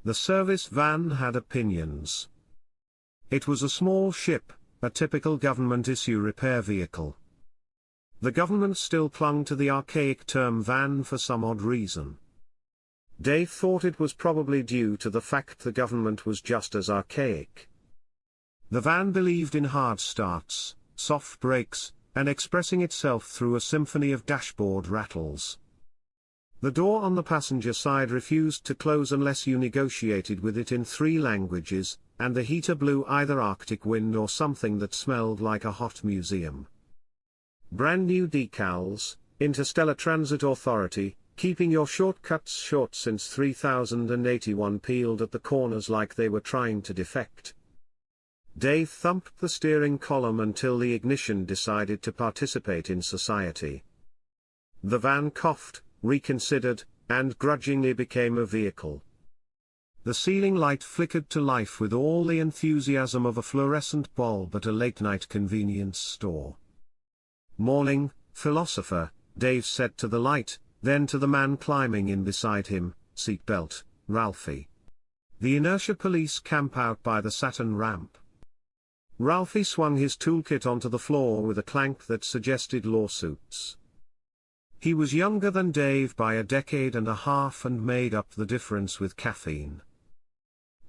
The service van had opinions. It was a small ship, a typical government-issue repair vehicle. The government still clung to the archaic term van for some odd reason. Dave thought it was probably due to the fact the government was just as archaic. The van believed in hard starts, soft brakes, and expressing itself through a symphony of dashboard rattles. The door on the passenger side refused to close unless you negotiated with it in 3 languages, and the heater blew either Arctic wind or something that smelled like a hot museum. Brand new decals, Interstellar Transit Authority, keeping your shortcuts short since 3081, peeled at the corners like they were trying to defect. Dave thumped the steering column until the ignition decided to participate in society. The van coughed, reconsidered, and grudgingly became a vehicle. The ceiling light flickered to life with all the enthusiasm of a fluorescent bulb at a late-night convenience store. "Morning, philosopher," Dave said to the light, then to the man climbing in beside him, "Seatbelt, Ralphie." The inertia police camp out by the Saturn ramp. Ralphie swung his toolkit onto the floor with a clank that suggested lawsuits. He was younger than Dave by a decade and a half and made up the difference with caffeine.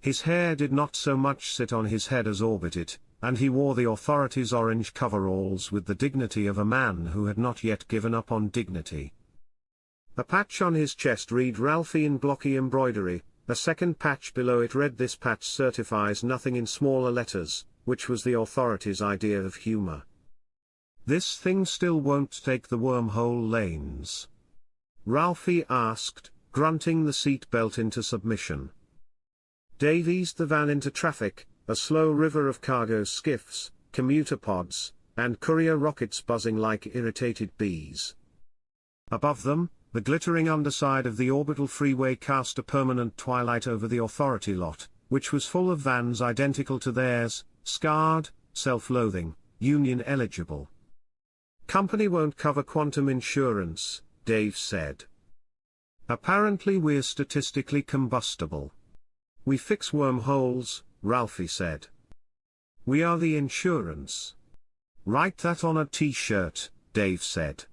His hair did not so much sit on his head as orbit it, and he wore the authorities' orange coveralls with the dignity of a man who had not yet given up on dignity. A patch on his chest read Ralphie in blocky embroidery, a second patch below it read "This patch certifies nothing" in smaller letters, which was the authorities' idea of humor. "This thing still won't take the wormhole lanes?" Ralphie asked, grunting the seat belt into submission. Dave eased the van into traffic, a slow river of cargo skiffs, commuter pods, and courier rockets buzzing like irritated bees. Above them, the glittering underside of the orbital freeway cast a permanent twilight over the authority lot, which was full of vans identical to theirs, scarred, self-loathing, union-eligible. "Company won't cover quantum insurance," Dave said. "Apparently we're statistically combustible." "We fix wormholes," Ralphie said. "We are the insurance." "Write that on a t-shirt," Dave said.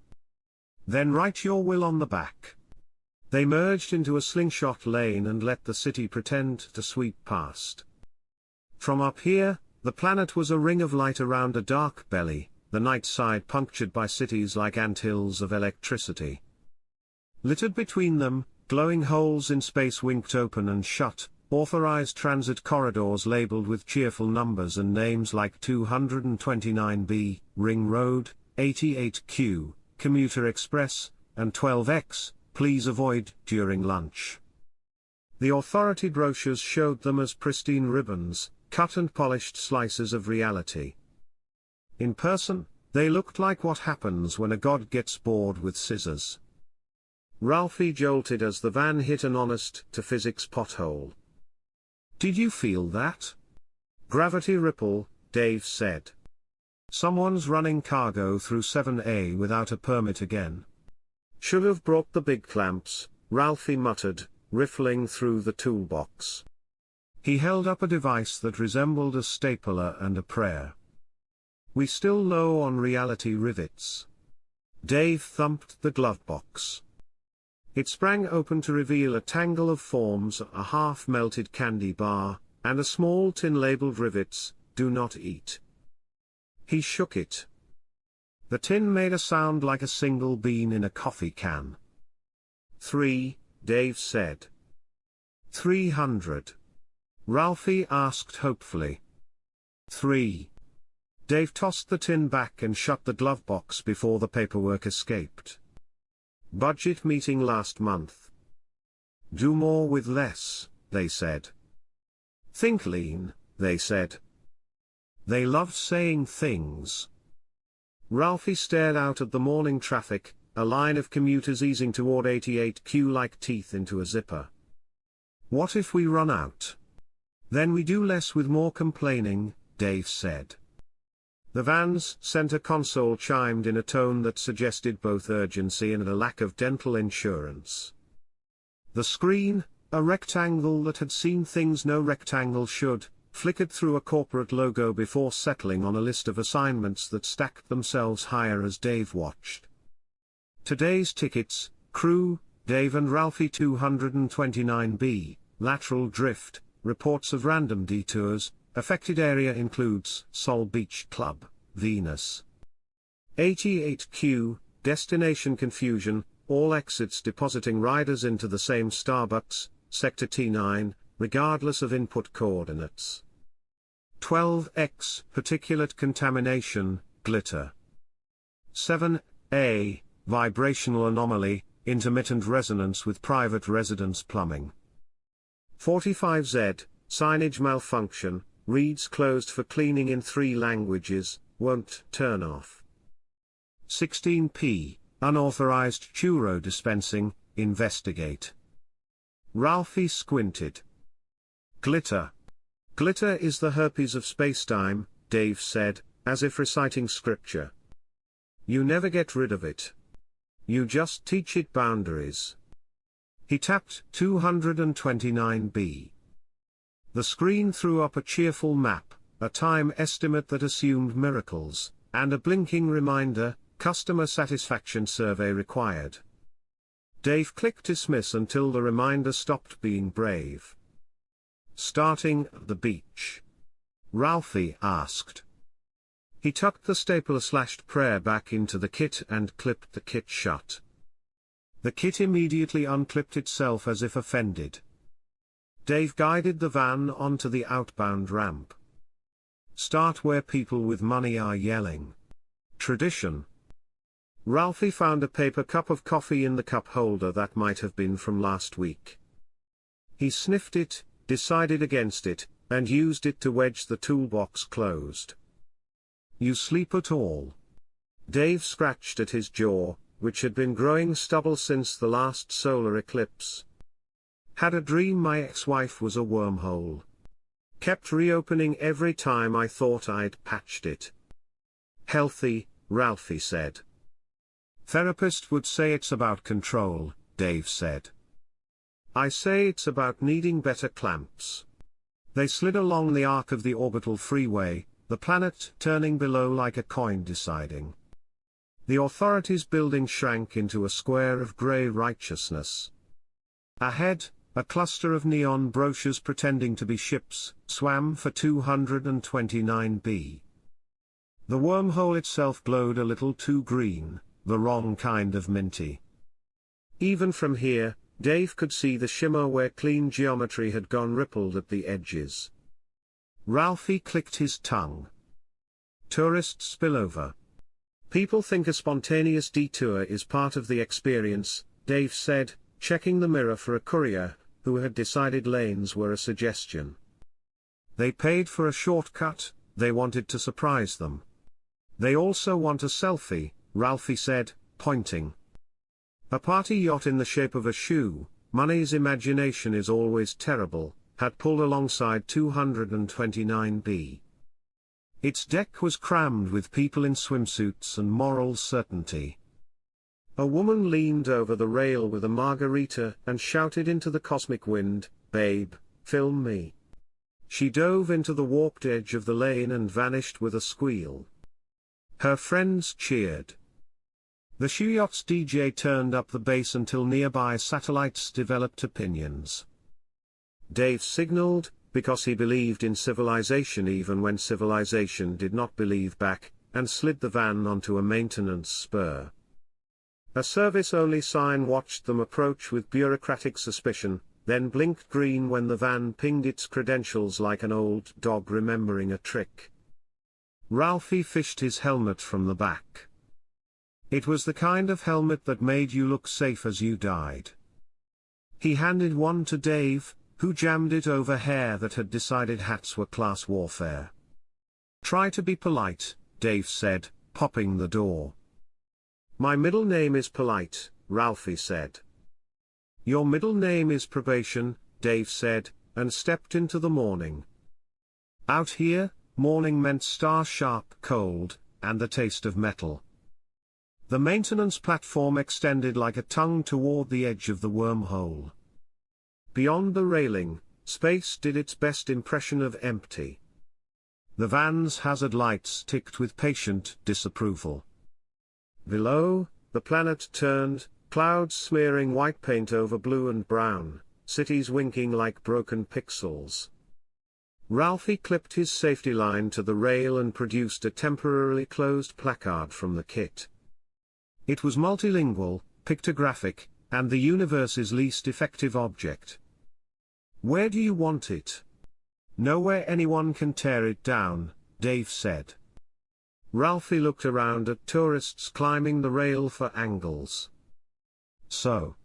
"Then write your will on the back." They merged into a slingshot lane and let the city pretend to sweep past. From up here, the planet was a ring of light around a dark belly, the night side punctured by cities like anthills of electricity. Littered between them, glowing holes in space winked open and shut, authorized transit corridors labeled with cheerful numbers and names like 229B, Ring Road, 88Q, Commuter Express, and 12X, Please avoid during lunch. The authority brochures showed them as pristine ribbons, cut and polished slices of reality. In person, they looked like what happens when a god gets bored with scissors. Ralphie jolted as the van hit an honest-to-physics pothole. "Did you feel that?" "Gravity ripple," Dave said. "Someone's running cargo through 7A without a permit again." "Should have brought the big clamps," Ralphie muttered, riffling through the toolbox. He held up a device that resembled a stapler and a prayer. "We still low on reality rivets." Dave thumped the glove box. It sprang open to reveal a tangle of forms, a half-melted candy bar, and a small tin labeled "Rivets, do not eat." He shook it. The tin made a sound like a single bean in a coffee can. 3, Dave said. 300. Ralphie asked hopefully. 3. Dave tossed the tin back and shut the glove box before the paperwork escaped. "Budget meeting last month. Do more with less," they said. "Think lean," they said. They loved saying things. Ralphie stared out at the morning traffic, a line of commuters easing toward 88Q like teeth into a zipper. "What if we run out? Then we do less with more complaining," Dave said. The van's center console chimed in a tone that suggested both urgency and a lack of dental insurance. The screen, A rectangle that had seen things no rectangle should, flickered through a corporate logo before settling on a list of assignments that stacked themselves higher as Dave watched. Today's tickets: crew, Dave and Ralphie 229B, lateral drift, reports of random detours, affected area includes Sol Beach Club, Venus. 88Q, destination confusion, all exits depositing riders into the same Starbucks, sector T9, regardless of input coordinates. 12X, particulate contamination, glitter. 7A, vibrational anomaly, intermittent resonance with private residence plumbing. 45Z, signage malfunction, reads closed for cleaning in 3 languages, won't turn off. 16P, unauthorized churro dispensing, investigate. Ralphie squinted. Glitter. Glitter is the herpes of spacetime, Dave said, as if reciting scripture. You never get rid of it. You just teach it boundaries. He tapped 229B. The screen threw up a cheerful map, a time estimate that assumed miracles, and a blinking reminder: customer satisfaction survey required. Dave clicked dismiss until the reminder stopped being brave. Starting at the beach? Ralphie asked. He tucked the stapler/prayer back into the kit and clipped the kit shut. The kit immediately unclipped itself as if offended. Dave guided the van onto the outbound ramp. Start where people with money are yelling. Tradition. Ralphie found a paper cup of coffee in the cup holder that might have been from last week. He sniffed it, decided against it, and used it to wedge the toolbox closed. You sleep at all? Dave scratched at his jaw, which had been growing stubble since the last solar eclipse. Had a dream my ex-wife was a wormhole. Kept reopening every time I thought I'd patched it. Healthy, Ralphie said. Therapist would say it's about control, Dave said. I say it's about needing better clamps. They slid along the arc of the orbital freeway, the planet turning below like a coin deciding. The authorities' building shrank into a square of grey righteousness. Ahead, a cluster of neon brochures pretending to be ships swam for 229B. The wormhole itself glowed a little too green, the wrong kind of minty. Even from here, Dave could see the shimmer where clean geometry had gone rippled at the edges. Ralphie clicked his tongue. Tourist spillover. People think a spontaneous detour is part of the experience, Dave said, checking the mirror for a courier, who had decided lanes were a suggestion. They paid for a shortcut, they wanted to surprise them. They also want a selfie, Ralphie said, pointing. A party yacht in the shape of a shoe, money's imagination is always terrible, had pulled alongside 229B. Its deck was crammed with people in swimsuits and moral certainty. A woman leaned over the rail with a margarita and shouted into the cosmic wind, "Babe, film me." She dove into the warped edge of the lane and vanished with a squeal. Her friends cheered. The shoe yacht's DJ turned up the bass until nearby satellites developed opinions. Dave signaled, because he believed in civilization even when civilization did not believe back, and slid the van onto a maintenance spur. A service-only sign watched them approach with bureaucratic suspicion, then blinked green when the van pinged its credentials like an old dog remembering a trick. Ralphie fished his helmet from the back. It was the kind of helmet that made you look safe as you died. He handed one to Dave, who jammed it over hair that had decided hats were class warfare. Try to be polite, Dave said, popping the door. My middle name is Polite, Ralphie said. Your middle name is Probation, Dave said, and stepped into the morning. Out here, morning meant star-sharp cold, and the taste of metal. The maintenance platform extended like a tongue toward the edge of the wormhole. Beyond the railing, space did its best impression of empty. The van's hazard lights ticked with patient disapproval. Below, the planet turned, clouds smearing white paint over blue and brown, cities winking like broken pixels. Ralphie clipped his safety line to the rail and produced a temporarily closed placard from the kit. It was multilingual, pictographic, and the universe's least effective object. "Where do you want it?" "Nowhere anyone can tear it down," Dave said. Ralphie looked around at tourists climbing the rail for angles. "So?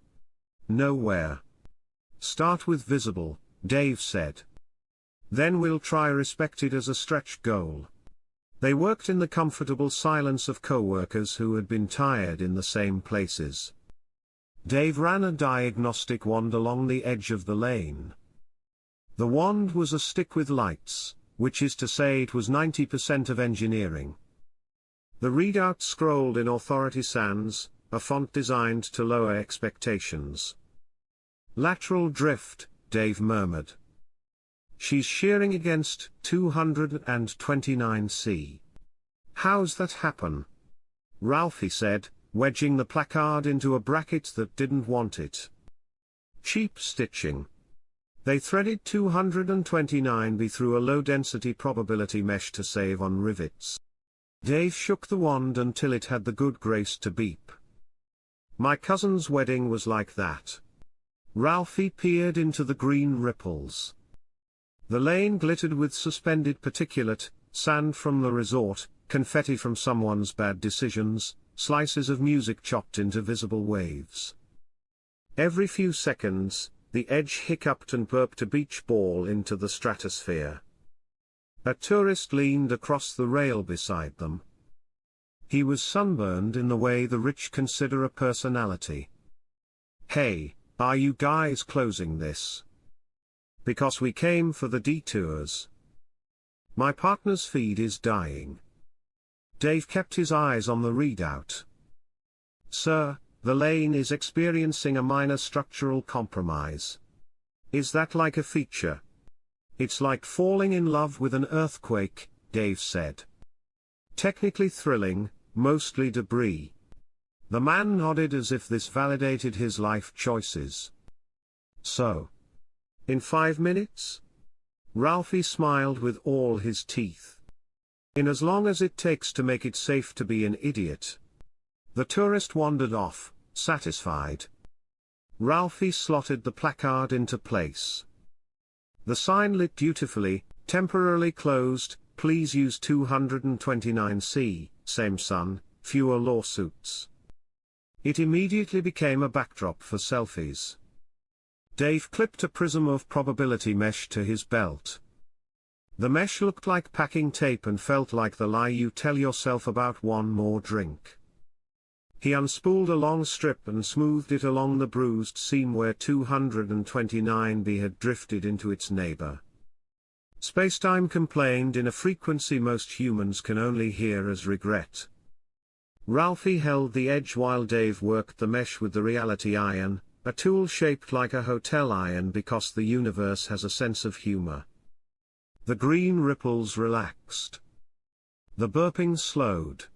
Nowhere. Start with visible," Dave said. "Then we'll try respect it as a stretch goal." They worked in the comfortable silence of co-workers who had been tired in the same places. Dave ran a diagnostic wand along the edge of the lane. The wand was a stick with lights, which is to say it was 90% of engineering. The readout scrolled in Authority Sans, a font designed to lower expectations. "Lateral drift," Dave murmured. "She's shearing against 229 C. "How's that happen?" Ralphie said, wedging the placard into a bracket that didn't want it. "Cheap stitching. They threaded 229B through a low-density probability mesh to save on rivets." Dave shook the wand until it had the good grace to beep. "My cousin's wedding was like that." Ralphie peered into the green ripples. The lane glittered with suspended particulate, sand from the resort, confetti from someone's bad decisions, slices of music chopped into visible waves. Every few seconds, the edge hiccuped and burped a beach ball into the stratosphere. A tourist leaned across the rail beside them. He was sunburned in the way the rich consider a personality. "Hey, are you guys closing this?" "Because we came for the detours. My partner's feed is dying." Dave kept his eyes on the readout. "Sir, the lane is experiencing a minor structural compromise." "Is that like a feature?" "It's like falling in love with an earthquake," Dave said. "Technically thrilling, mostly debris." The man nodded as if this validated his life choices. "So? In 5 minutes?" Ralphie smiled with all his teeth. "In as long as it takes to make it safe to be an idiot." The tourist wandered off, satisfied. Ralphie slotted the placard into place. The sign lit dutifully, "Temporarily closed, please use 229 C, same sun, fewer lawsuits." It immediately became a backdrop for selfies. Dave clipped a prism of probability mesh to his belt. The mesh looked like packing tape and felt like the lie you tell yourself about one more drink. He unspooled a long strip and smoothed it along the bruised seam where 229B had drifted into its neighbor. Spacetime complained in a frequency most humans can only hear as regret. Ralphie held the edge while Dave worked the mesh with the reality iron, a tool shaped like a hotel iron because the universe has a sense of humor. The green ripples relaxed. The burping slowed.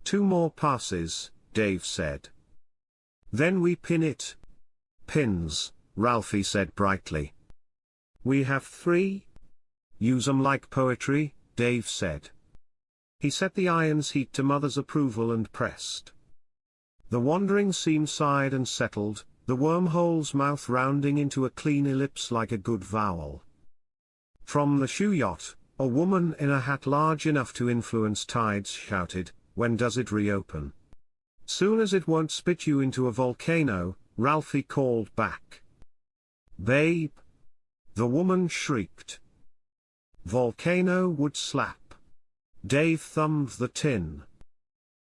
2 more passes, Dave said. "Then we pin it." "Pins," Ralphie said brightly. "We have 3. "Use 'em like poetry," Dave said. He set the iron's heat to mother's approval and pressed. The wandering seam sighed and settled, the wormhole's mouth rounding into a clean ellipse like a good vowel. From the shoe yacht, a woman in a hat large enough to influence tides shouted, "When does it reopen?" "Soon as it won't spit you into a volcano," Ralphie called back. "Babe!" the woman shrieked. Volcano would slap. Dave thumbed the tin.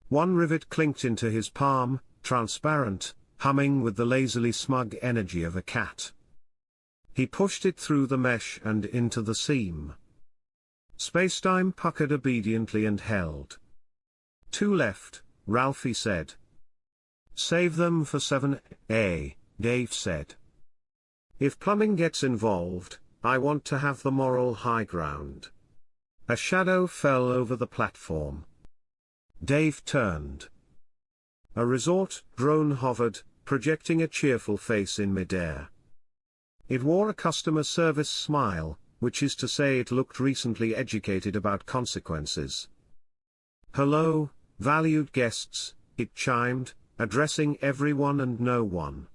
One rivet clinked into his palm, transparent, humming with the lazily smug energy of a cat. He pushed it through the mesh and into the seam. Spacetime puckered obediently and held. 2 left, Ralphie said. "Save them for 7A, Dave said. If plumbing gets involved, I want to have the moral high ground. A shadow fell over the platform. Dave turned. A resort drone hovered, projecting a cheerful face in midair. It wore a customer service smile, which is to say it looked recently educated about consequences. "Hello, valued guests," it chimed, addressing everyone and no one.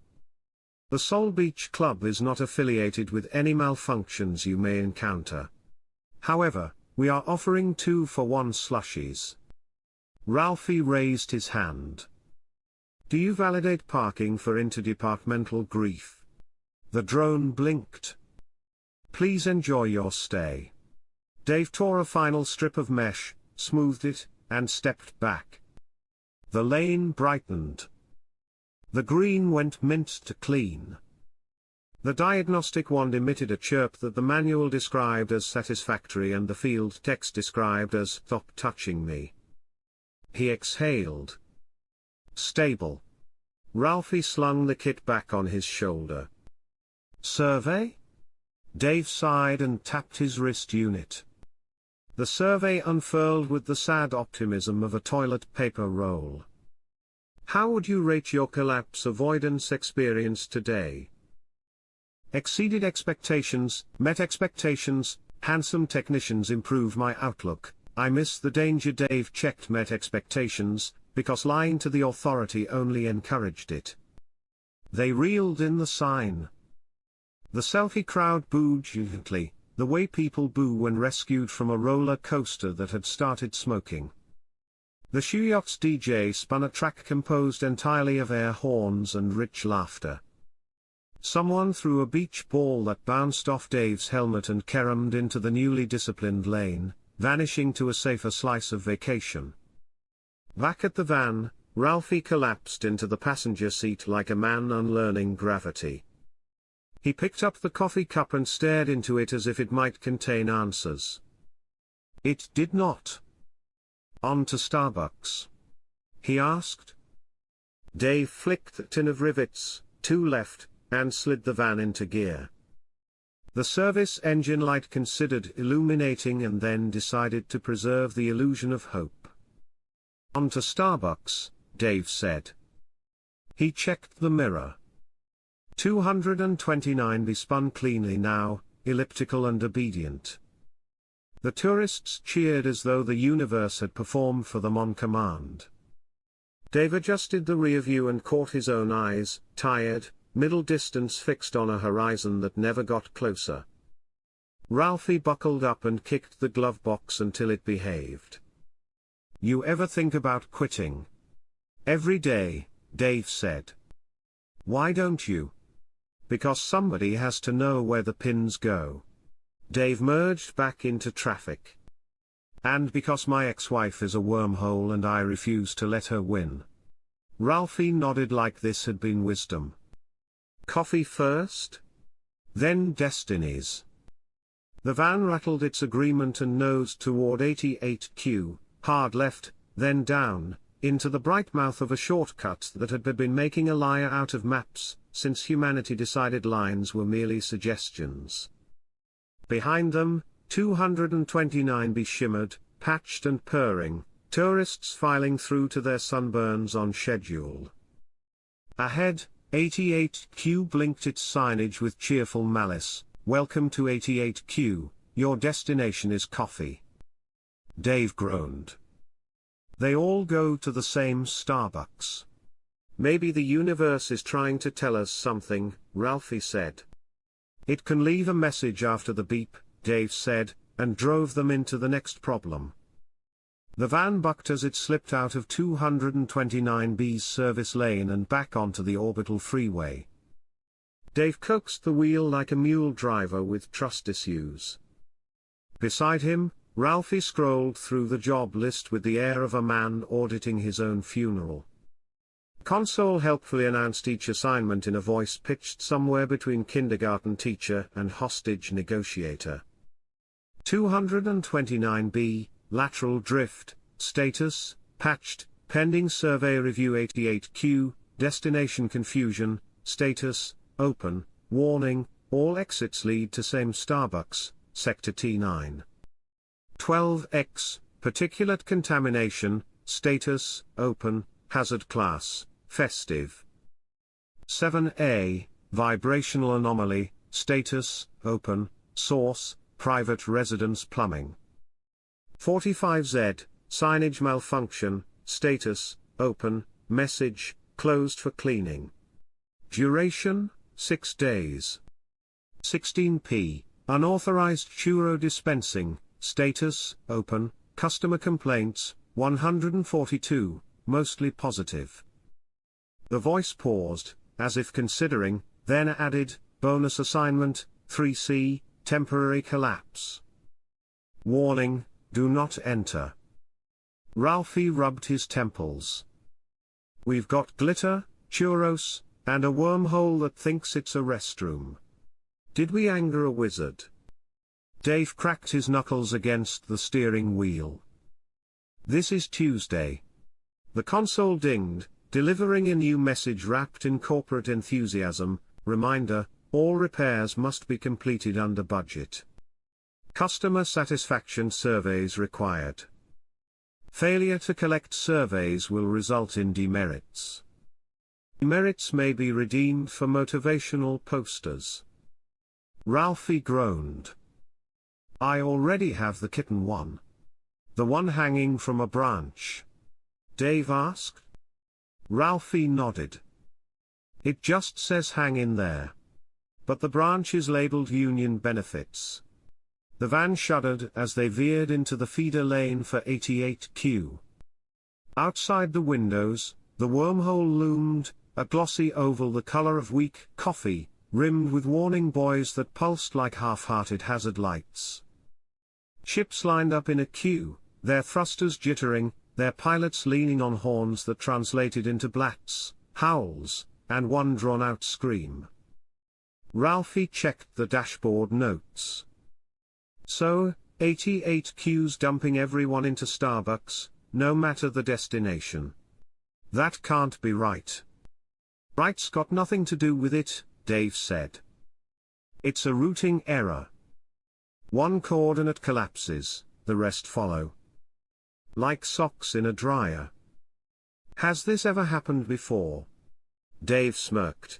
The Sol Beach Club is not affiliated with any malfunctions you may encounter. However, we are offering 2-for-1 slushies. Ralphie raised his hand. "Do you validate parking for interdepartmental grief?" The drone blinked. "Please enjoy your stay." Dave tore a final strip of mesh, smoothed it, and stepped back. The lane brightened. The green went mint to clean. The diagnostic wand emitted a chirp that the manual described as satisfactory and the field text described as "Stop touching me." He exhaled. Stable. Ralphie slung the kit back on his shoulder. "Survey?" Dave sighed and tapped his wrist unit. The survey unfurled with the sad optimism of a toilet paper roll. "How would you rate your collapse avoidance experience today?" "Exceeded expectations, met expectations, handsome technicians improve my outlook, I miss the danger." Dave checked met expectations, because lying to the authority only encouraged it. They reeled in the sign. The selfie crowd booed gently, the way people boo when rescued from a roller coaster that had started smoking. The Shoe Yacht's DJ spun a track composed entirely of air horns and rich laughter. Someone threw a beach ball that bounced off Dave's helmet and caromed into the newly disciplined lane, vanishing to a safer slice of vacation. Back at the van, Ralphie collapsed into the passenger seat like a man unlearning gravity. He picked up the coffee cup and stared into it as if it might contain answers. It did not. "On to Starbucks?" he asked. Dave flicked the tin of rivets, 2 left, and slid the van into gear. The service engine light considered illuminating and then decided to preserve the illusion of hope. "On to Starbucks," Dave said. He checked the mirror. 229B spun cleanly now, elliptical and obedient. The tourists cheered as though the universe had performed for them on command. Dave adjusted the rear view and caught his own eyes, tired, middle distance fixed on a horizon that never got closer. Ralphie buckled up and kicked the glove box until it behaved. "You ever think about quitting?" "Every day," Dave said. "Why don't you?" "Because somebody has to know where the pins go." Dave merged back into traffic. "And because my ex-wife is a wormhole and I refuse to let her win." Ralphie nodded like this had been wisdom. "Coffee first? Then destinies." The van rattled its agreement and nosed toward 88Q, hard left, then down, into the bright mouth of a shortcut that had been making a liar out of maps, since humanity decided lines were merely suggestions. Behind them, 229B shimmered, patched and purring, tourists filing through to their sunburns on schedule. Ahead, 88Q blinked its signage with cheerful malice, "Welcome to 88Q, your destination is coffee." Dave groaned. They all go to the same Starbucks. "Maybe the universe is trying to tell us something," Ralphie said. "It can leave a message after the beep," Dave said, and drove them into the next problem. The van bucked as it slipped out of 229B's service lane and back onto the orbital freeway. Dave coaxed the wheel like a mule driver with trust issues. Beside him, Ralphie scrolled through the job list with the air of a man auditing his own funeral. Console helpfully announced each assignment in a voice pitched somewhere between kindergarten teacher and hostage negotiator. 229B, lateral drift, status, patched, pending survey review. 88Q, destination confusion, status, open, warning, all exits lead to same Starbucks, Sector T9. 12X, particulate contamination, status, open, hazard class, festive. 7A, vibrational anomaly, status, open, source, private residence plumbing. 45Z, signage malfunction, status, open, message, closed for cleaning. Duration, 6 days. 16P, unauthorized churro dispensing, status, open, customer complaints, 142, mostly positive. The voice paused, as if considering, then added, bonus assignment, 3C, temporary collapse. Warning, do not enter. Ralphie rubbed his temples. We've got glitter, churros, and a wormhole that thinks it's a restroom. Did we anger a wizard? Dave cracked his knuckles against the steering wheel. This is Tuesday. The console dinged, delivering a new message wrapped in corporate enthusiasm. Reminder, all repairs must be completed under budget. Customer satisfaction surveys required. Failure to collect surveys will result in demerits. Demerits may be redeemed for motivational posters. Ralphie groaned. I already have the kitten one. The one hanging from a branch. Dave asked. Ralphie nodded. It just says hang in there. But the branch is labeled Union Benefits. The van shuddered as they veered into the feeder lane for 88Q. Outside the windows, the wormhole loomed, a glossy oval the color of weak coffee, rimmed with warning buoys that pulsed like half-hearted hazard lights. Ships lined up in a queue, their thrusters jittering, their pilots leaning on horns that translated into blats, howls, and one drawn-out scream. Ralphie checked the dashboard notes. So, 88Q's dumping everyone into Starbucks, no matter the destination. That can't be right. Right's got nothing to do with it, Dave said. It's a routing error. One coordinate collapses, the rest follow. Like socks in a dryer. Has this ever happened before? Dave smirked.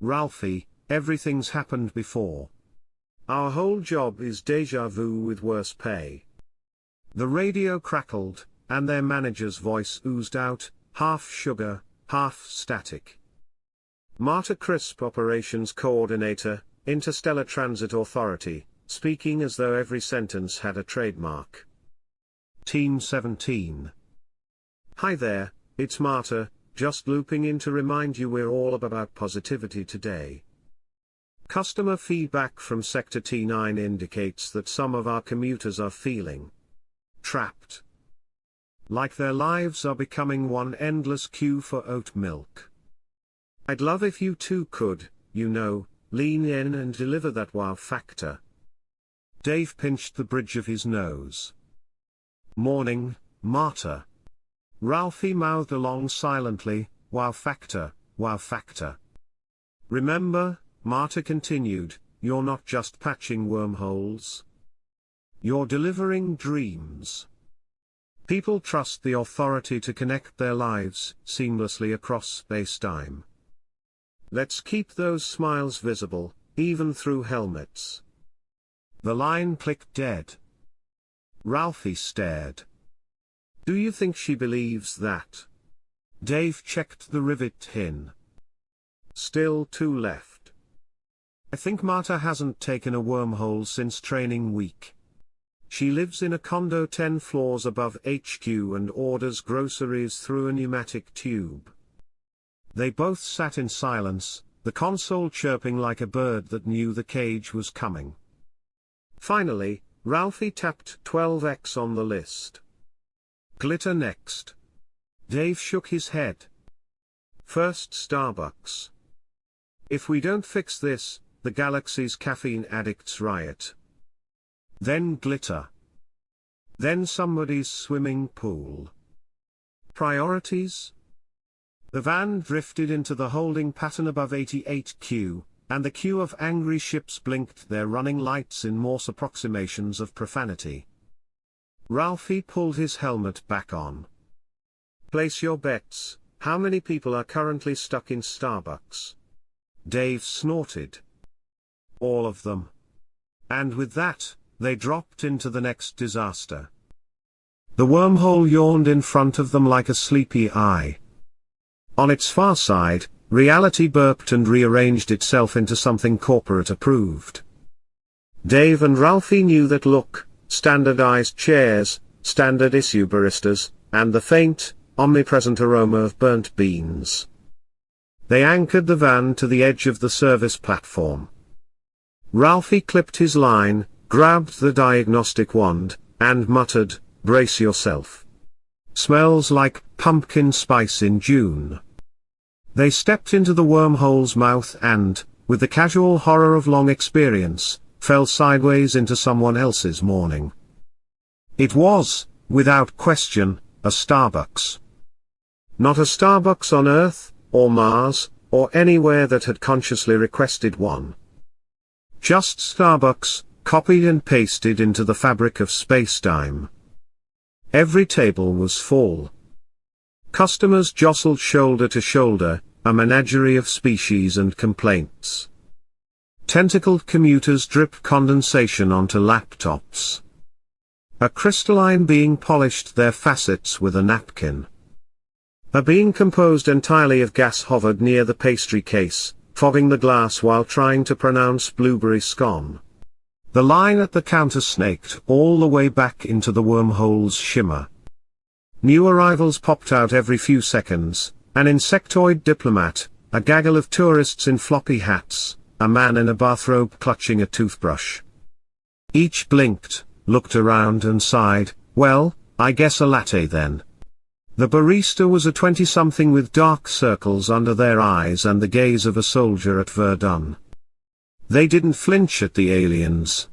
Ralphie, everything's happened before. Our whole job is déjà vu with worse pay. The radio crackled, and their manager's voice oozed out, half sugar, half static. Marta Crisp, Operations Coordinator, Interstellar Transit Authority, speaking as though every sentence had a trademark. Team 17. Hi there, it's Marta, just looping in to remind you we're all about positivity today. Customer feedback from Sector T9 indicates that some of our commuters are feeling trapped. Like their lives are becoming one endless queue for oat milk. I'd love if you too could, lean in and deliver that wow factor. Dave pinched the bridge of his nose. Morning, Marta. Ralphie mouthed along silently, wow factor, wow factor. Remember, Marta continued, you're not just patching wormholes. You're delivering dreams. People trust the authority to connect their lives seamlessly across space-time. Let's keep those smiles visible, even through helmets. The line clicked dead. Ralphie stared. Do you think she believes that? Dave checked the rivet pin. Still 2 left. I think Marta hasn't taken a wormhole since training week. She lives in a condo 10 floors above HQ and orders groceries through a pneumatic tube. They both sat in silence, the console chirping like a bird that knew the cage was coming. Finally, Ralphie tapped 12X on the list. Glitter next. Dave shook his head. First Starbucks. If we don't fix this, the galaxy's caffeine addicts riot. Then glitter. Then somebody's swimming pool. Priorities? The van drifted into the holding pattern above 88Q, and the queue of angry ships blinked their running lights in Morse approximations of profanity. Ralphie pulled his helmet back on. "Place your bets. How many people are currently stuck in Starbucks?" Dave snorted. "All of them." And with that, they dropped into the next disaster. The wormhole yawned in front of them like a sleepy eye. On its far side, reality burped and rearranged itself into something corporate approved. Dave and Ralphie knew that look: standardized chairs, standard issue baristas, and the faint, omnipresent aroma of burnt beans. They anchored the van to the edge of the service platform. Ralphie clipped his line, grabbed the diagnostic wand, and muttered, "Brace yourself. Smells like pumpkin spice in June." They stepped into the wormhole's mouth and, with the casual horror of long experience, fell sideways into someone else's morning. It was, without question, a Starbucks. Not a Starbucks on Earth, or Mars, or anywhere that had consciously requested one. Just Starbucks, copied and pasted into the fabric of spacetime. Every table was full. Customers jostled shoulder to shoulder, a menagerie of species and complaints. Tentacled commuters dripped condensation onto laptops. A crystalline being polished their facets with a napkin. A being composed entirely of gas hovered near the pastry case, fogging the glass while trying to pronounce blueberry scone. The line at the counter snaked all the way back into the wormhole's shimmer. New arrivals popped out every few seconds, an insectoid diplomat, a gaggle of tourists in floppy hats, a man in a bathrobe clutching a toothbrush. Each blinked, looked around and sighed, "Well, I guess a latte then." The barista was a 20-something with dark circles under their eyes and the gaze of a soldier at Verdun. They didn't flinch at the aliens.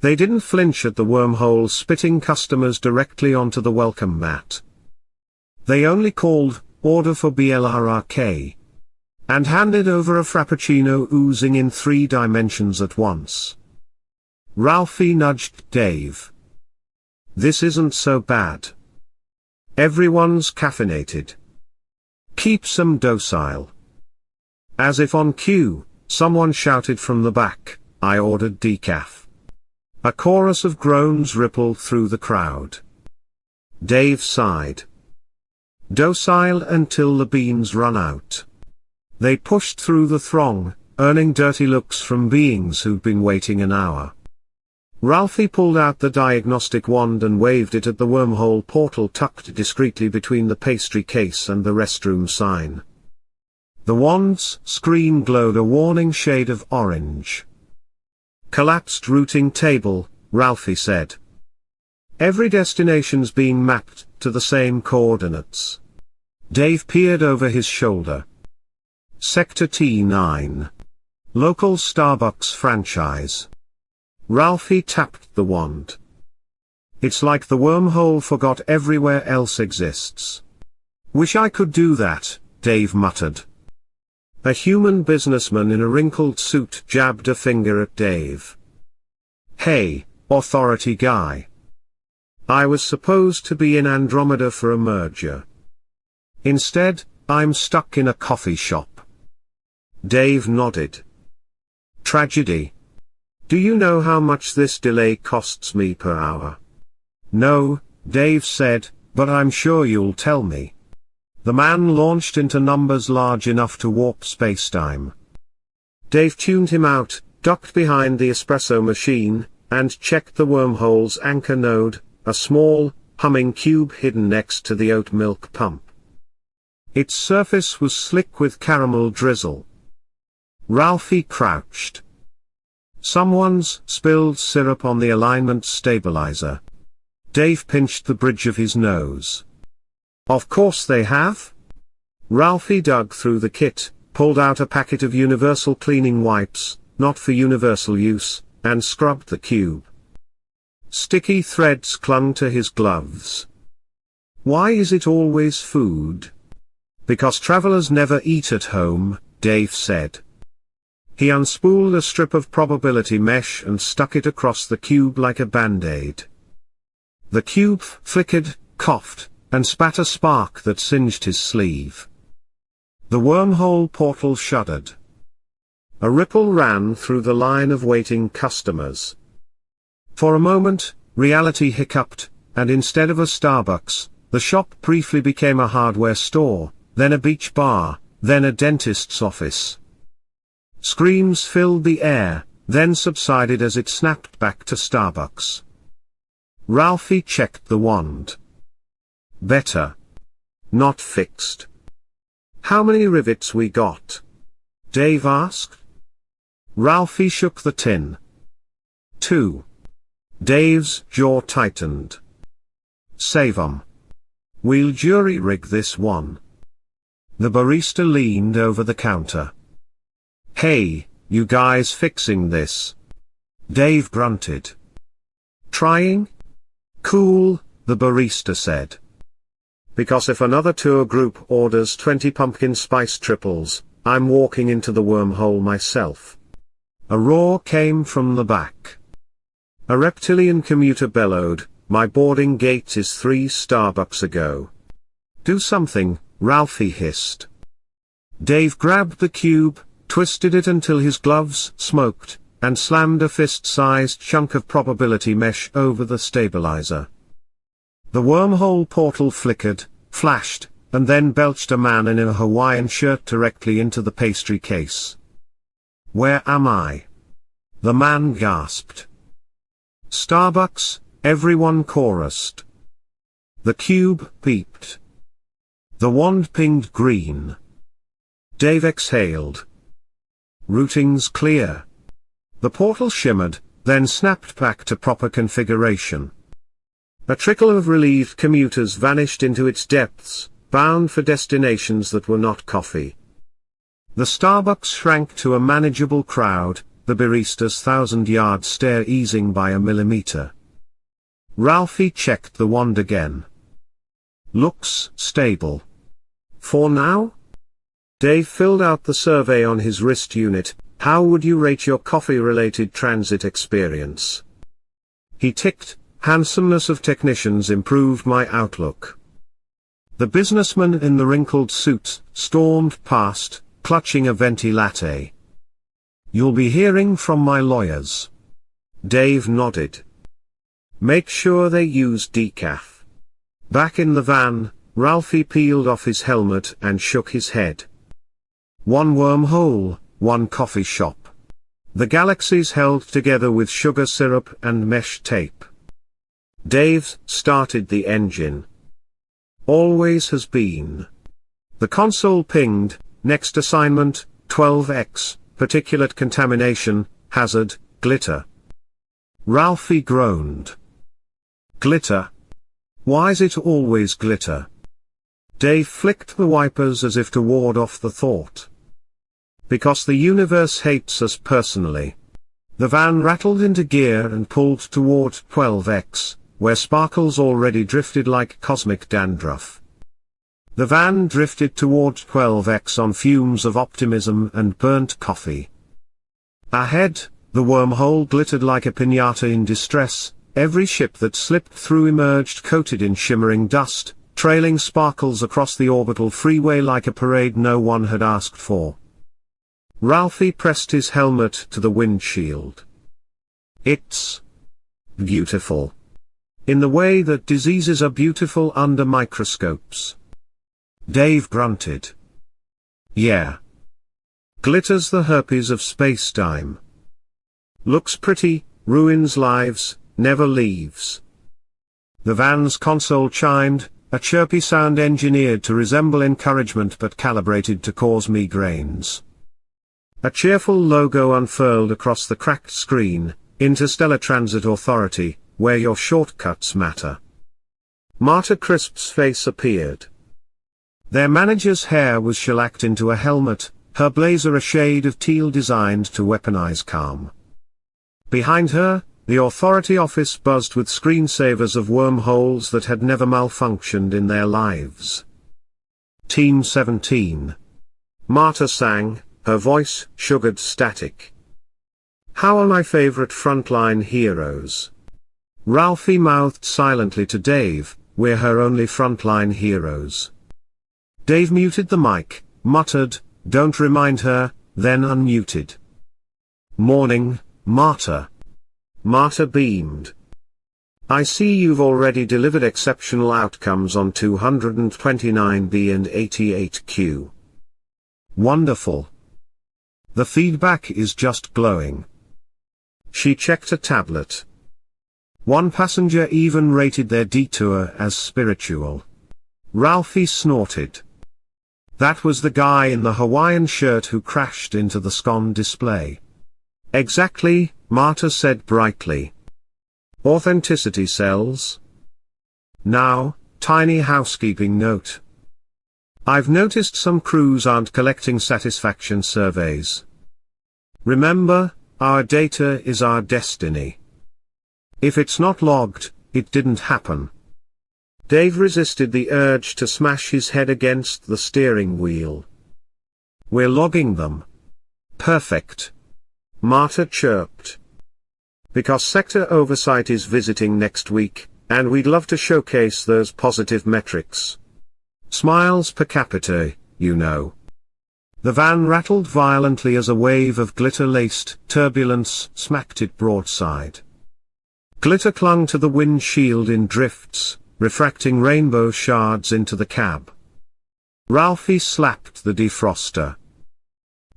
They didn't flinch at the wormhole spitting customers directly onto the welcome mat. They only called, "Order for BLRRK," and handed over a frappuccino oozing in 3 dimensions at once. Ralphie nudged Dave. "This isn't so bad. Everyone's caffeinated. Keeps 'em docile." As if on cue, someone shouted from the back, "I ordered decaf." A chorus of groans rippled through the crowd. Dave sighed. Docile until the beans run out. They pushed through the throng, earning dirty looks from beings who'd been waiting an hour. Ralphie pulled out the diagnostic wand and waved it at the wormhole portal tucked discreetly between the pastry case and the restroom sign. The wand's screen glowed a warning shade of orange. "Collapsed routing table," Ralphie said. "Every destination's being mapped to the same coordinates." Dave peered over his shoulder. "Sector T9. Local Starbucks franchise." Ralphie tapped the wand. "It's like the wormhole forgot everywhere else exists." "Wish I could do that," Dave muttered. A human businessman in a wrinkled suit jabbed a finger at Dave. "Hey, authority guy. I was supposed to be in Andromeda for a merger. Instead, I'm stuck in a coffee shop." Dave nodded. "Tragedy. Do you know how much this delay costs me per hour?" "No," Dave said, "but I'm sure you'll tell me." The man launched into numbers large enough to warp spacetime. Dave tuned him out, ducked behind the espresso machine, and checked the wormhole's anchor node, a small, humming cube hidden next to the oat milk pump. Its surface was slick with caramel drizzle. Ralphie crouched. Someone's spilled syrup on the alignment stabilizer. Dave pinched the bridge of his nose. "Of course they have." Ralphie dug through the kit, pulled out a packet of universal cleaning wipes, not for universal use, and scrubbed the cube. Sticky threads clung to his gloves. "Why is it always food?" "Because travelers never eat at home," Dave said. He unspooled a strip of probability mesh and stuck it across the cube like a band-aid. The cube flickered, coughed, and spat a spark that singed his sleeve. The wormhole portal shuddered. A ripple ran through the line of waiting customers. For a moment, reality hiccuped, and instead of a Starbucks, the shop briefly became a hardware store, then a beach bar, then a dentist's office. Screams filled the air, then subsided as it snapped back to Starbucks. Ralphie checked the wand. Better. Not fixed. How many rivets we got? Dave asked. Ralphie shook the tin. 2. Dave's jaw tightened. Save 'em. We'll jury-rig this one. The barista leaned over the counter. Hey, you guys fixing this? Dave grunted. Trying? Cool, the barista said. Because if another tour group orders 20 pumpkin spice triples, I'm walking into the wormhole myself. A roar came from the back. A reptilian commuter bellowed, my boarding gate is 3 Starbucks ago. Do something, Ralphie hissed. Dave grabbed the cube, twisted it until his gloves smoked, and slammed a fist-sized chunk of probability mesh over the stabilizer. The wormhole portal flickered, flashed, and then belched a man in a Hawaiian shirt directly into the pastry case. Where am I? The man gasped. Starbucks, everyone chorused. The cube beeped. The wand pinged green. Dave exhaled. Routing's clear. The portal shimmered, then snapped back to proper configuration. A trickle of relieved commuters vanished into its depths, bound for destinations that were not coffee. The Starbucks shrank to a manageable crowd, the barista's 1,000-yard stare easing by a millimeter. Ralphie checked the wand again. Looks stable. For now? Dave filled out the survey on his wrist unit. How would you rate your coffee-related transit experience? He ticked. Handsomeness of technicians improved my outlook. The businessman in the wrinkled suit stormed past, clutching a venti latte. You'll be hearing from my lawyers. Dave nodded. Make sure they use decaf. Back in the van, Ralphie peeled off his helmet and shook his head. One wormhole, one coffee shop. The galaxies held together with sugar syrup and mesh tape. Dave started the engine. Always has been. The console pinged, next assignment, 12X, particulate contamination, hazard, glitter. Ralphie groaned. Glitter? Why's it always glitter? Dave flicked the wipers as if to ward off the thought. Because the universe hates us personally. The van rattled into gear and pulled toward 12X, where sparkles already drifted like cosmic dandruff. The van drifted toward 12X on fumes of optimism and burnt coffee. Ahead, the wormhole glittered like a piñata in distress, every ship that slipped through emerged coated in shimmering dust, trailing sparkles across the orbital freeway like a parade no one had asked for. Ralphie pressed his helmet to the windshield. It's beautiful. In the way that diseases are beautiful under microscopes. Dave grunted. Yeah. Glitter's the herpes of space-time. Looks pretty, ruins lives, never leaves. The van's console chimed, a chirpy sound engineered to resemble encouragement but calibrated to cause migraines. A cheerful logo unfurled across the cracked screen, Interstellar Transit Authority, where your shortcuts matter. Marta Crisp's face appeared. Their manager's hair was shellacked into a helmet, her blazer a shade of teal designed to weaponize calm. Behind her, the authority office buzzed with screensavers of wormholes that had never malfunctioned in their lives. Team 17. Marta sang, her voice sugared static. "How are my favorite frontline heroes?" Ralphie mouthed silently to Dave, "We're her only frontline heroes." Dave muted the mic, muttered, "Don't remind her," then unmuted. "Morning, Marta." Marta beamed. "I see you've already delivered exceptional outcomes on 229B and 88Q. Wonderful. The feedback is just glowing." She checked a tablet. One passenger even rated their detour as spiritual. Ralphie snorted. That was the guy in the Hawaiian shirt who crashed into the SCON display. "Exactly," Marta said brightly. "Authenticity sells." Now, tiny housekeeping note. I've noticed some crews aren't collecting satisfaction surveys. Remember, our data is our destiny. If it's not logged, it didn't happen. Dave resisted the urge to smash his head against the steering wheel. "We're logging them." "Perfect," Marta chirped. "Because sector oversight is visiting next week, and we'd love to showcase those positive metrics. Smiles per capita, you know." The van rattled violently as a wave of glitter-laced turbulence smacked it broadside. Glitter clung to the windshield in drifts, refracting rainbow shards into the cab. Ralphie slapped the defroster.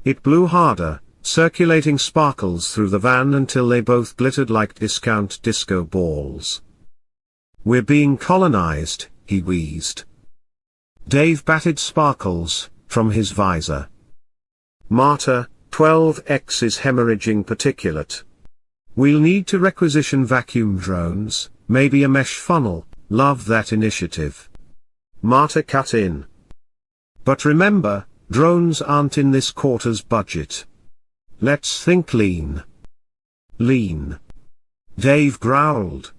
It blew harder, circulating sparkles through the van until they both glittered like discount disco balls. "We're being colonized," he wheezed. Dave batted sparkles from his visor. "Marta, 12X is hemorrhaging particulate. We'll need to requisition vacuum drones, maybe a mesh funnel." "Love that initiative," Marta cut in. "But remember, drones aren't in this quarter's budget. Let's think lean." "Lean?" Dave growled.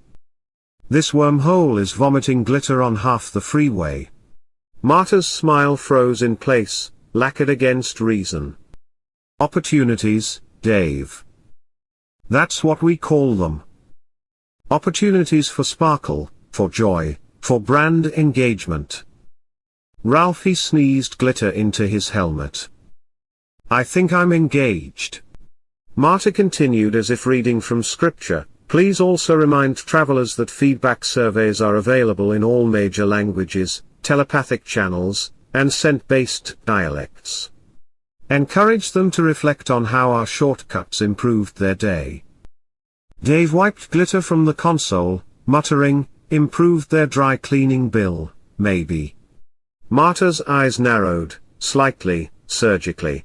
"This wormhole is vomiting glitter on half the freeway." Marta's smile froze in place, lacquered against reason. "Opportunities, Dave. That's what we call them. Opportunities for sparkle, for joy, for brand engagement." Ralphie sneezed glitter into his helmet. "I think I'm engaged." Marta continued as if reading from scripture, "Please also remind travelers that feedback surveys are available in all major languages, telepathic channels, and scent-based dialects. Encourage them to reflect on how our shortcuts improved their day." Dave wiped glitter from the console, muttering, "Improved their dry cleaning bill, maybe." Marta's eyes narrowed, slightly, surgically.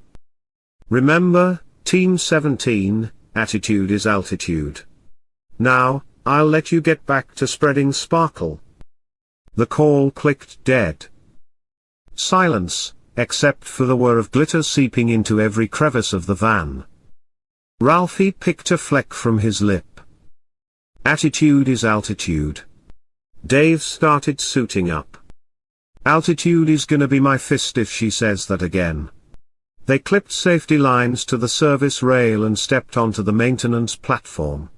"Remember, Team 17, attitude is altitude. Now, I'll let you get back to spreading sparkle." The call clicked dead. Silence, except for the whir of glitter seeping into every crevice of the van. Ralphie picked a fleck from his lip. "Attitude is altitude." Dave started suiting up. "Altitude is gonna be my fist if she says that again." They clipped safety lines to the service rail and stepped onto the maintenance platform.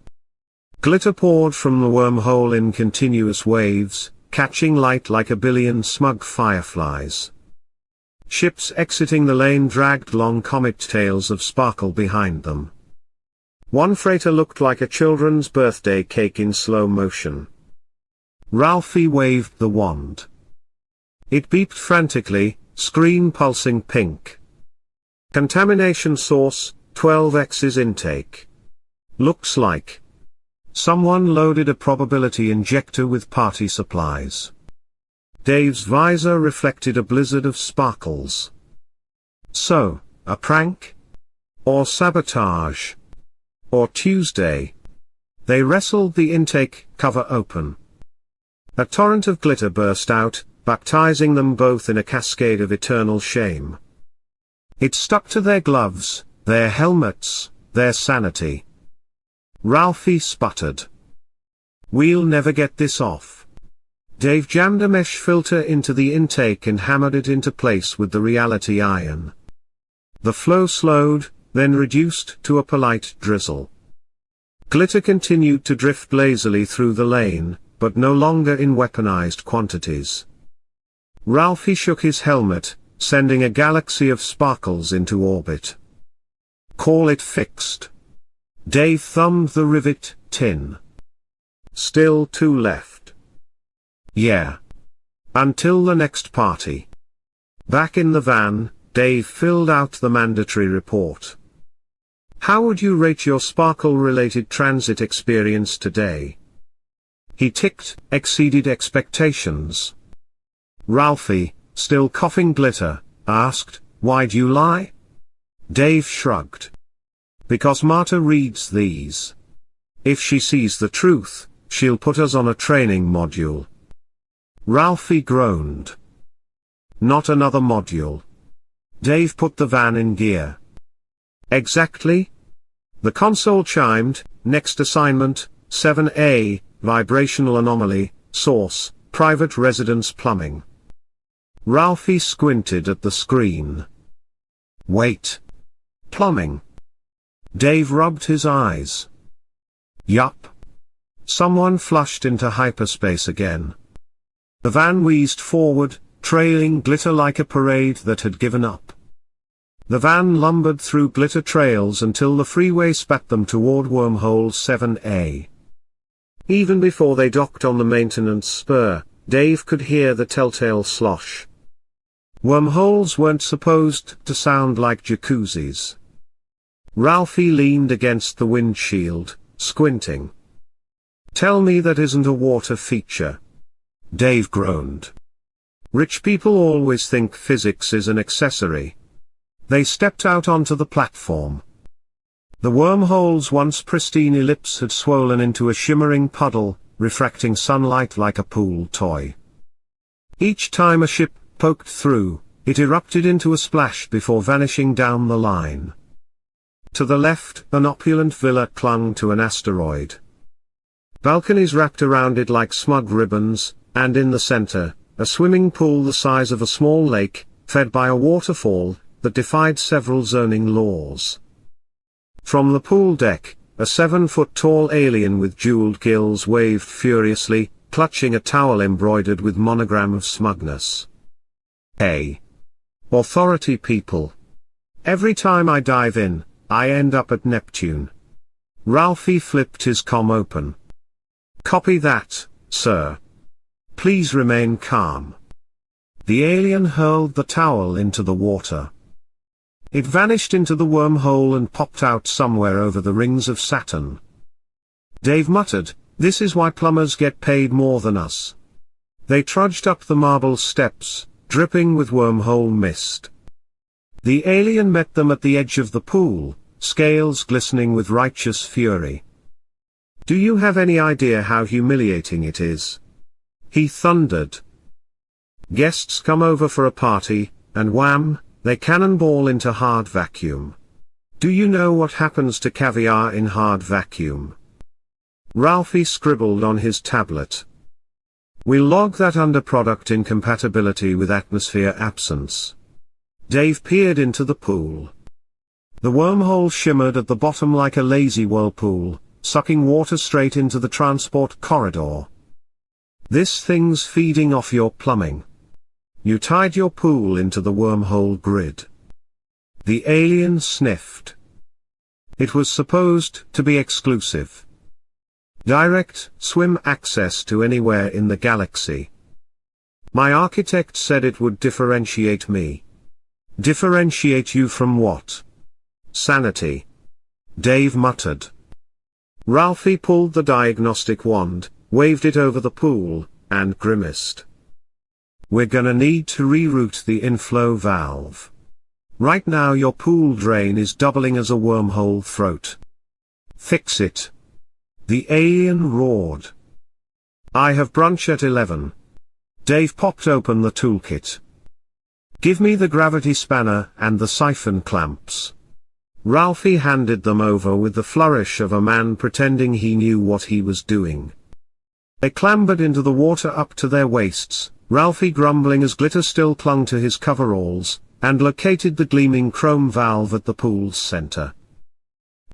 Glitter poured from the wormhole in continuous waves, catching light like a billion smug fireflies. Ships exiting the lane dragged long comet tails of sparkle behind them. One freighter looked like a children's birthday cake in slow motion. Ralphie waved the wand. It beeped frantically, screen pulsing pink. "Contamination source, 12X's intake. Looks like someone loaded a probability injector with party supplies." Dave's visor reflected a blizzard of sparkles. "So, a prank? Or sabotage? Or Tuesday?" They wrestled the intake cover open. A torrent of glitter burst out, baptizing them both in a cascade of eternal shame. It stuck to their gloves, their helmets, their sanity. Ralphie sputtered. "We'll never get this off." Dave jammed a mesh filter into the intake and hammered it into place with the reality iron. The flow slowed, then reduced to a polite drizzle. Glitter continued to drift lazily through the lane, but no longer in weaponized quantities. Ralphie shook his helmet, sending a galaxy of sparkles into orbit. Call it fixed. Dave thumbed the rivet tin. Still 2 left. Yeah. Until the next party. Back in the van, Dave filled out the mandatory report. How would you rate your sparkle-related transit experience today? He ticked, exceeded expectations. Ralphie, still coughing glitter, asked, why'd you lie? Dave shrugged. Because Marta reads these. If she sees the truth, she'll put us on a training module. Ralphie groaned. Not another module. Dave put the van in gear. Exactly? The console chimed, next assignment, 7A, vibrational anomaly, source, private residence plumbing. Ralphie squinted at the screen. Wait. Plumbing. Dave rubbed his eyes. Yup. Someone flushed into hyperspace again. The van wheezed forward, trailing glitter like a parade that had given up. The van lumbered through glitter trails until the freeway spat them toward Wormhole 7A. Even before they docked on the maintenance spur, Dave could hear the telltale slosh. Wormholes weren't supposed to sound like jacuzzis. Ralphie leaned against the windshield, squinting. Tell me that isn't a water feature. Dave groaned. Rich people always think physics is an accessory. They stepped out onto the platform. The wormhole's once pristine ellipse had swollen into a shimmering puddle, refracting sunlight like a pool toy. Each time a ship poked through, it erupted into a splash before vanishing down the line. To the left, an opulent villa clung to an asteroid. Balconies wrapped around it like smug ribbons, and in the center, a swimming pool the size of a small lake, fed by a waterfall that defied several zoning laws. From the pool deck, a 7-foot-tall alien with jeweled gills waved furiously, clutching a towel embroidered with monogram of smugness. Hey! Authority people! Every time I dive in, I end up at Neptune. Ralphie flipped his comm open. Copy that, sir. Please remain calm. The alien hurled the towel into the water. It vanished into the wormhole and popped out somewhere over the rings of Saturn. Dave muttered, "This is why plumbers get paid more than us." They trudged up the marble steps, dripping with wormhole mist. The alien met them at the edge of the pool, scales glistening with righteous fury. "Do you have any idea how humiliating it is?" he thundered. "Guests come over for a party, and wham, they cannonball into hard vacuum. Do you know what happens to caviar in hard vacuum?" Ralphie scribbled on his tablet. "We'll log that underproduct incompatibility with atmosphere absence." Dave peered into the pool. The wormhole shimmered at the bottom like a lazy whirlpool, sucking water straight into the transport corridor. "This thing's feeding off your plumbing. You tied your pool into the wormhole grid." The alien sniffed. "It was supposed to be exclusive. Direct swim access to anywhere in the galaxy. My architect said it would differentiate me." "Differentiate you from what?" "Sanity," Dave muttered. Ralphie pulled the diagnostic wand, waved it over the pool, and grimaced. "We're gonna need to reroute the inflow valve. Right now your pool drain is doubling as a wormhole throat. Fix it." The alien roared. "I have brunch at 11. Dave popped open the toolkit. "Give me the gravity spanner and the siphon clamps." Ralphie handed them over with the flourish of a man pretending he knew what he was doing. They clambered into the water up to their waists, Ralphie grumbling as glitter still clung to his coveralls, and located the gleaming chrome valve at the pool's center.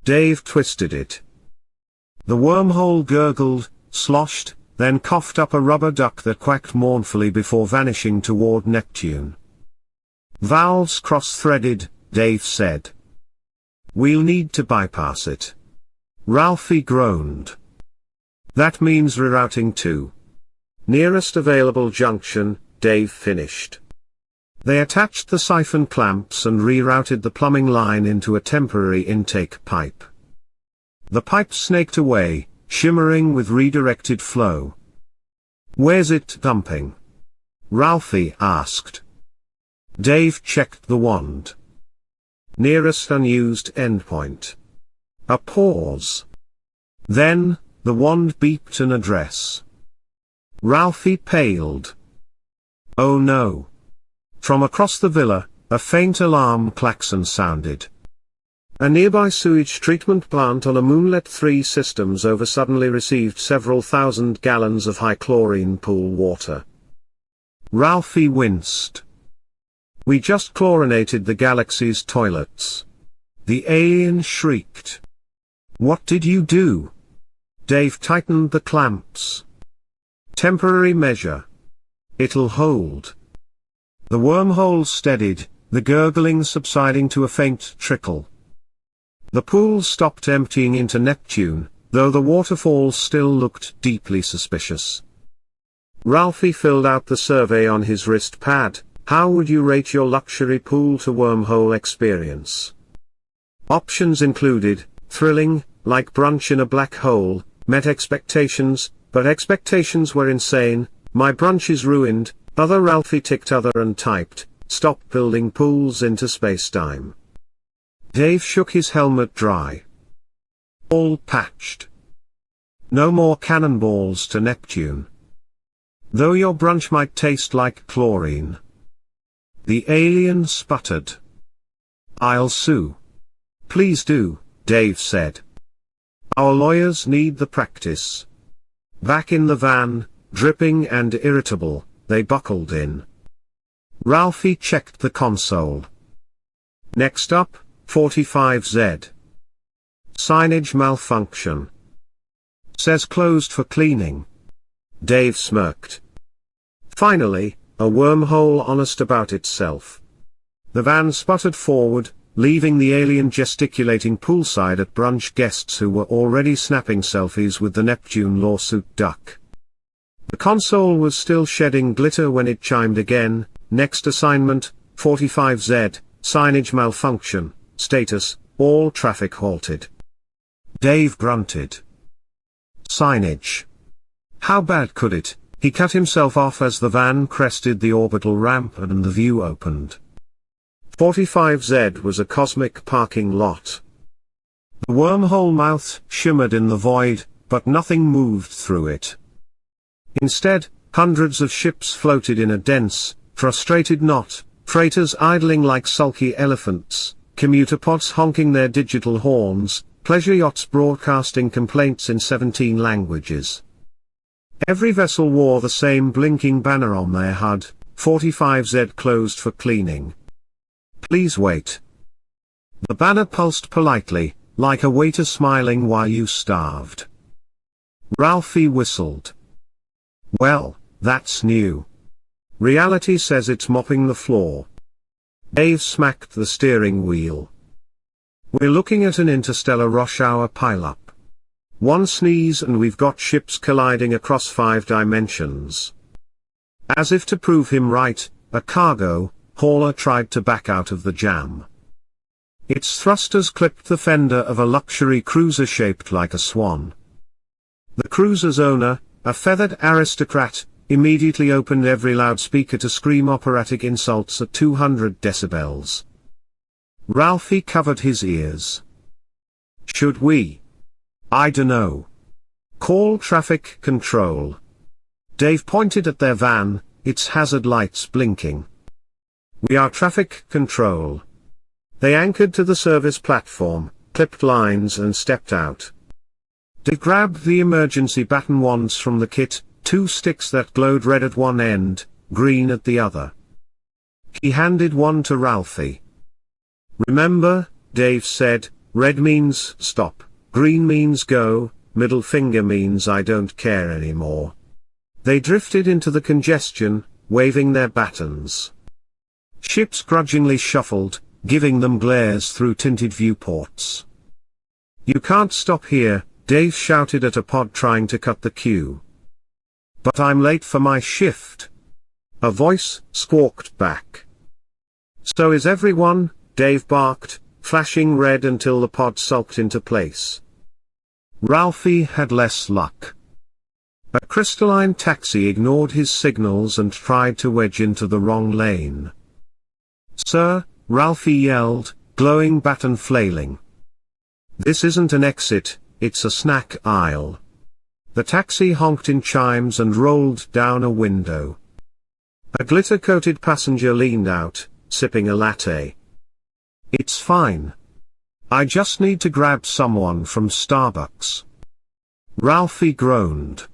Dave twisted it. The wormhole gurgled, sloshed, then coughed up a rubber duck that quacked mournfully before vanishing toward Neptune. "Valves cross-threaded," Dave said. "We'll need to bypass it." Ralphie groaned. "That means rerouting to nearest available junction," Dave finished. They attached the siphon clamps and rerouted the plumbing line into a temporary intake pipe. The pipe snaked away, shimmering with redirected flow. "Where's it dumping?" Ralphie asked. Dave checked the wand. "Nearest unused endpoint." A pause. Then, the wand beeped an address. Ralphie paled. "Oh no." From across the villa, a faint alarm klaxon sounded. A nearby sewage treatment plant on a Moonlet 3 systems over suddenly received several thousand gallons of high chlorine pool water. Ralphie winced. "We just chlorinated the galaxy's toilets." The alien shrieked. "What did you do?" Dave tightened the clamps. "Temporary measure. It'll hold." The wormhole steadied, the gurgling subsiding to a faint trickle. The pool stopped emptying into Neptune, though the waterfall still looked deeply suspicious. Ralphie filled out the survey on his wrist pad. "How would you rate your luxury pool to wormhole experience?" Options included: thrilling, like brunch in a black hole, met expectations, but expectations were insane, my brunch is ruined, other. Ralphie ticked other and typed, stop building pools into spacetime. Dave shook his helmet dry. All patched. No more cannonballs to Neptune. Though your brunch might taste like chlorine. The alien sputtered. "I'll sue." "Please do," Dave said. "Our lawyers need the practice." Back in the van, dripping and irritable, they buckled in. Ralphie checked the console. Next up, 45Z. Signage malfunction. Says closed for cleaning. Dave smirked. Finally, a wormhole honest about itself. The van sputtered forward, leaving the alien gesticulating poolside at brunch guests who were already snapping selfies with the Neptune lawsuit duck. The console was still shedding glitter when it chimed again. Next assignment, 45Z, signage malfunction, status, all traffic halted. Dave grunted. Signage. How bad could it? He cut himself off as the van crested the orbital ramp and the view opened. 45Z was a cosmic parking lot. The wormhole mouth shimmered in the void, but nothing moved through it. Instead, hundreds of ships floated in a dense, frustrated knot, freighters idling like sulky elephants, commuter pods honking their digital horns, pleasure yachts broadcasting complaints in 17 languages. Every vessel wore the same blinking banner on their HUD, 45Z closed for cleaning. Please wait. The banner pulsed politely, like a waiter smiling while you starved. Ralphie whistled. Well, that's new. Reality says it's mopping the floor. Dave smacked the steering wheel. We're looking at an interstellar rush hour pileup. One sneeze and we've got ships colliding across 5 dimensions. As if to prove him right, a cargo hauler tried to back out of the jam. Its thrusters clipped the fender of a luxury cruiser shaped like a swan. The cruiser's owner, a feathered aristocrat, immediately opened every loudspeaker to scream operatic insults at 200 decibels. Ralphie covered his ears. Should we? I dunno. Call traffic control. Dave pointed at their van, its hazard lights blinking. We are traffic control. They anchored to the service platform, clipped lines and stepped out. Dave grabbed the emergency baton wands from the kit, 2 sticks that glowed red at one end, green at the other. He handed one to Ralphie. "Remember," Dave said, "red means stop, green means go, middle finger means I don't care anymore." They drifted into the congestion, waving their batons. Ships grudgingly shuffled, giving them glares through tinted viewports. "You can't stop here," Dave shouted at a pod trying to cut the queue. "But I'm late for my shift," a voice squawked back. "So is everyone," Dave barked, flashing red until the pod sulked into place. Ralphie had less luck. A crystalline taxi ignored his signals and tried to wedge into the wrong lane. "Sir," Ralphie yelled, glowing baton flailing. "This isn't an exit, it's a snack aisle." The taxi honked in chimes and rolled down a window. A glitter-coated passenger leaned out, sipping a latte. "It's fine. I just need to grab someone from Starbucks." Ralphie groaned.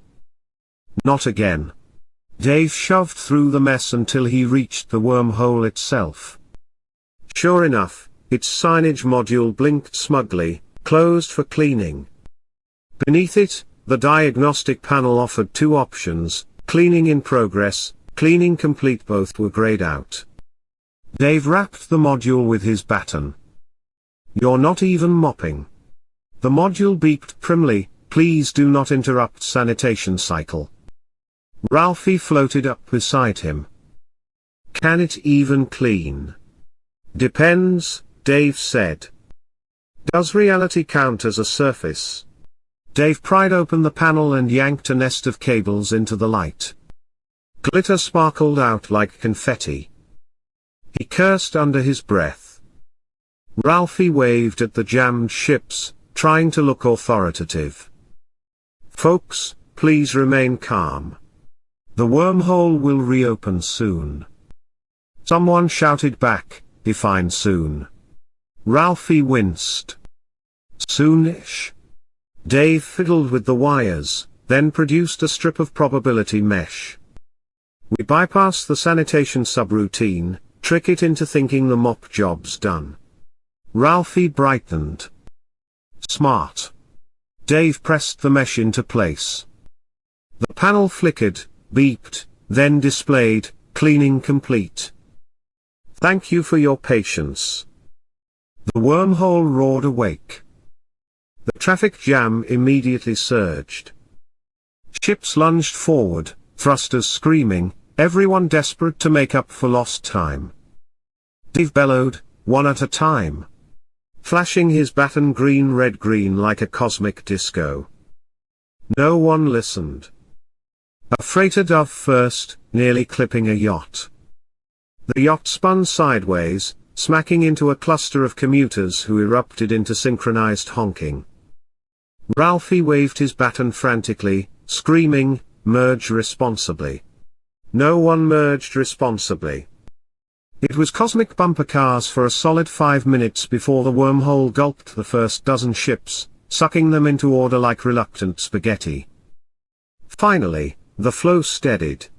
"Not again." Dave shoved through the mess until he reached the wormhole itself. Sure enough, its signage module blinked smugly, "Closed for cleaning." Beneath it, the diagnostic panel offered two options: cleaning in progress, cleaning complete. Both were grayed out. Dave rapped the module with his baton. "You're not even mopping." The module beeped primly, "Please do not interrupt sanitation cycle." Ralphie floated up beside him. "Can it even clean?" "Depends," Dave said. "Does reality count as a surface?" Dave pried open the panel and yanked a nest of cables into the light. Glitter sparkled out like confetti. He cursed under his breath. Ralphie waved at the jammed ships, trying to look authoritative. "Folks, please remain calm. The wormhole will reopen soon." Someone shouted back, "Define soon." Ralphie winced. "Soonish?" Dave fiddled with the wires, then produced a strip of probability mesh. "We bypass the sanitation subroutine, trick it into thinking the mop job's done." Ralphie brightened. "Smart." Dave pressed the mesh into place. The panel flickered, beeped, then displayed, "Cleaning complete. Thank you for your patience." The wormhole roared awake. The traffic jam immediately surged. Ships lunged forward, thrusters screaming, everyone desperate to make up for lost time. Dave bellowed, "One at a time," flashing his baton green-red-green like a cosmic disco. No one listened. A freighter dove first, nearly clipping a yacht. The yacht spun sideways, smacking into a cluster of commuters who erupted into synchronized honking. Ralphie waved his baton frantically, screaming, "Merge responsibly." No one merged responsibly. It was cosmic bumper cars for a solid 5 minutes before the wormhole gulped the first dozen ships, sucking them into order like reluctant spaghetti. Finally, the flow steadied.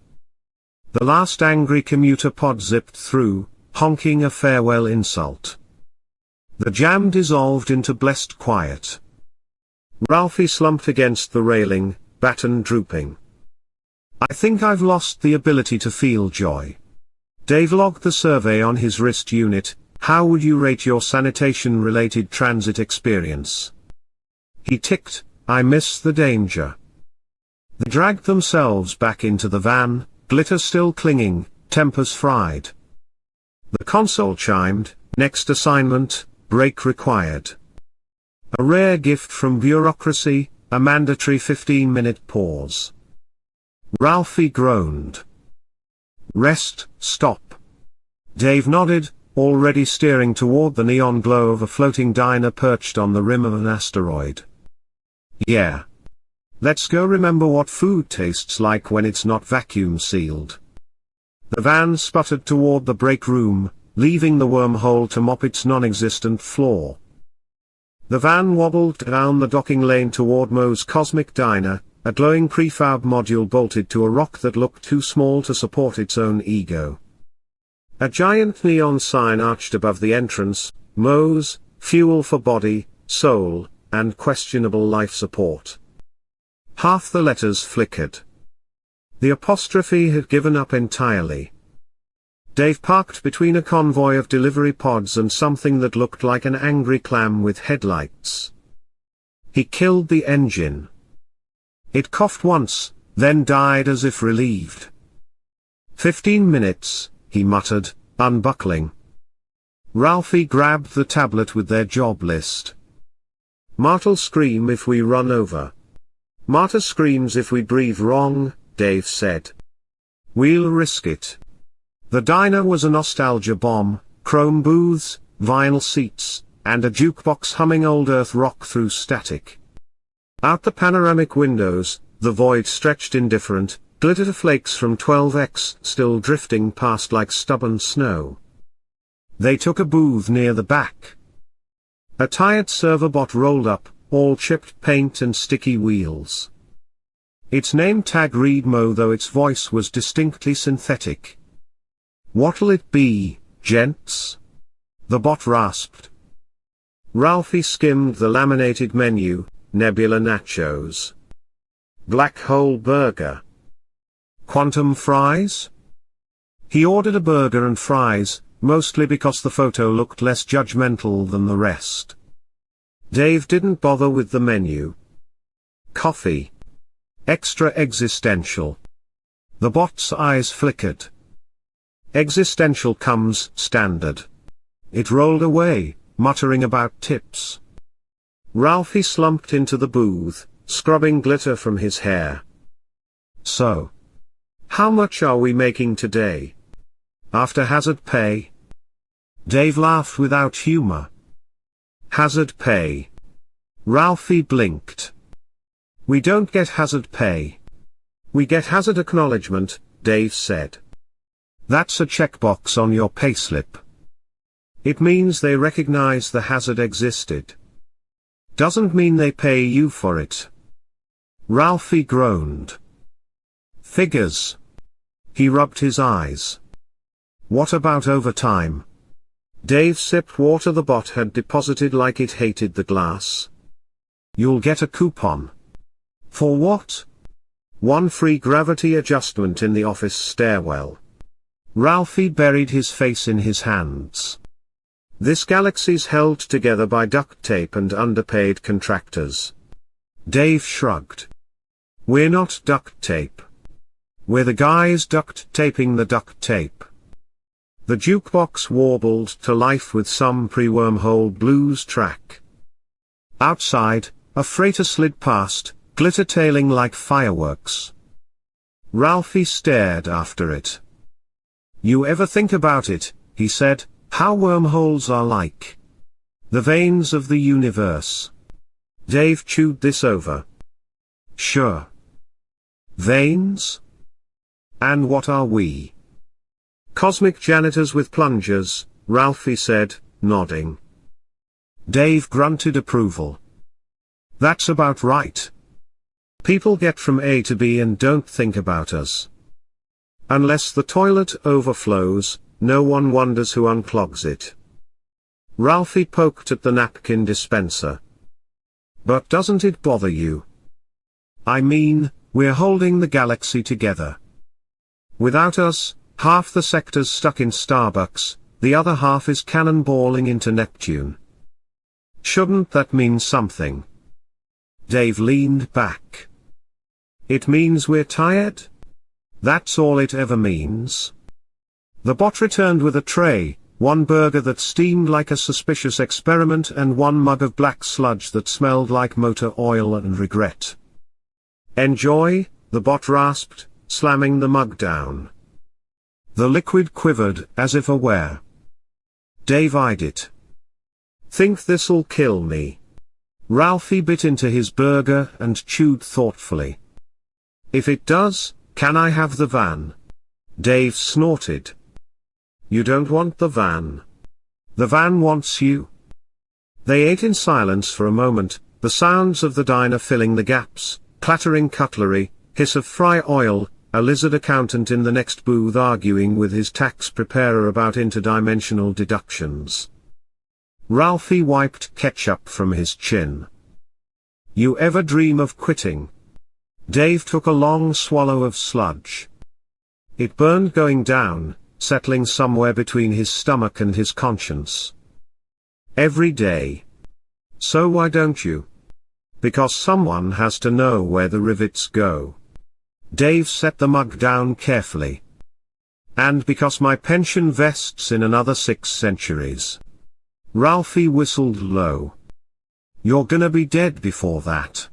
The last angry commuter pod zipped through, honking a farewell insult. The jam dissolved into blessed quiet. Ralphie slumped against the railing, baton drooping. "I think I've lost the ability to feel joy." Dave logged the survey on his wrist unit. "How would you rate your sanitation-related transit experience?" He ticked, "I miss the danger." They dragged themselves back into the van, glitter still clinging, tempers fried. The console chimed, "Next assignment, break required." A rare gift from bureaucracy, a mandatory 15-minute pause. Ralphie groaned. "Rest, stop." Dave nodded, already steering toward the neon glow of a floating diner perched on the rim of an asteroid. "Yeah. Let's go remember what food tastes like when it's not vacuum sealed." The van sputtered toward the break room, leaving the wormhole to mop its non-existent floor. The van wobbled down the docking lane toward Moe's Cosmic Diner, a glowing prefab module bolted to a rock that looked too small to support its own ego. A giant neon sign arched above the entrance: Moe's, fuel for body, soul, and questionable life support. Half the letters flickered. The apostrophe had given up entirely. Dave parked between a convoy of delivery pods and something that looked like an angry clam with headlights. He killed the engine. It coughed once, then died as if relieved. 15 minutes, he muttered, unbuckling. Ralphie grabbed the tablet with their job list. Mart'll scream if we run over. Marta screams if we breathe wrong, Dave said. We'll risk it. The diner was a nostalgia bomb: chrome booths, vinyl seats, and a jukebox humming old earth rock through static. Out the panoramic windows, the void stretched indifferent, glitter flakes from 12X still drifting past like stubborn snow. They took a booth near the back. A tired server bot rolled up, all chipped paint and sticky wheels. Its name tag read Mo, though its voice was distinctly synthetic. What'll it be, gents? The bot rasped. Ralphie skimmed the laminated menu: Nebula nachos, black hole burger, quantum fries. He ordered a burger and fries, mostly because the photo looked less judgmental than the rest. Dave didn't bother with the menu. Coffee. Extra existential. The bot's eyes flickered. Existential comes standard. It rolled away, muttering about tips. Ralphie slumped into the booth, scrubbing glitter from his hair. So, how much are we making today? After hazard pay? Dave laughed without humor. Hazard pay. Ralphie blinked. We don't get hazard pay. We get hazard acknowledgement, Dave said. That's a checkbox on your payslip. It means they recognize the hazard existed. Doesn't mean they pay you for it. Ralphie groaned. Figures. He rubbed his eyes. What about overtime? Dave sipped water the bot had deposited like it hated the glass. You'll get a coupon. For what? 1 free gravity adjustment in the office stairwell. Ralphie buried his face in his hands. This galaxy's held together by duct tape and underpaid contractors. Dave shrugged. We're not duct tape. We're the guys duct taping the duct tape. The jukebox warbled to life with some pre-wormhole blues track. Outside, a freighter slid past, glitter tailing like fireworks. Ralphie stared after it. You ever think about it, he said, how wormholes are like the veins of the universe? Dave chewed this over. Sure. Veins? And what are we? Cosmic janitors with plungers, Ralphie said, nodding. Dave grunted approval. That's about right. People get from A to B and don't think about us. Unless the toilet overflows, no one wonders who unclogs it. Ralphie poked at the napkin dispenser. But doesn't it bother you? I mean, we're holding the galaxy together. Without us, half the sector's stuck in Starbucks, the other half is cannonballing into Neptune. Shouldn't that mean something? Dave leaned back. It means we're tired? That's all it ever means. The bot returned with a tray, 1 burger that steamed like a suspicious experiment and 1 mug of black sludge that smelled like motor oil and regret. Enjoy, the bot rasped, slamming the mug down. The liquid quivered, as if aware. Dave eyed it. Think this'll kill me? Ralphie bit into his burger and chewed thoughtfully. If it does, can I have the van? Dave snorted. You don't want the van. The van wants you. They ate in silence for a moment, the sounds of the diner filling the gaps, clattering cutlery, hiss of fry oil, a lizard accountant in the next booth arguing with his tax preparer about interdimensional deductions. Ralphie wiped ketchup from his chin. You ever dream of quitting? Dave took a long swallow of sludge. It burned going down, settling somewhere between his stomach and his conscience. Every day. So why don't you? Because someone has to know where the rivets go. Dave set the mug down carefully. And because my pension vests in another 6 centuries. Ralphie whistled low. You're gonna be dead before that.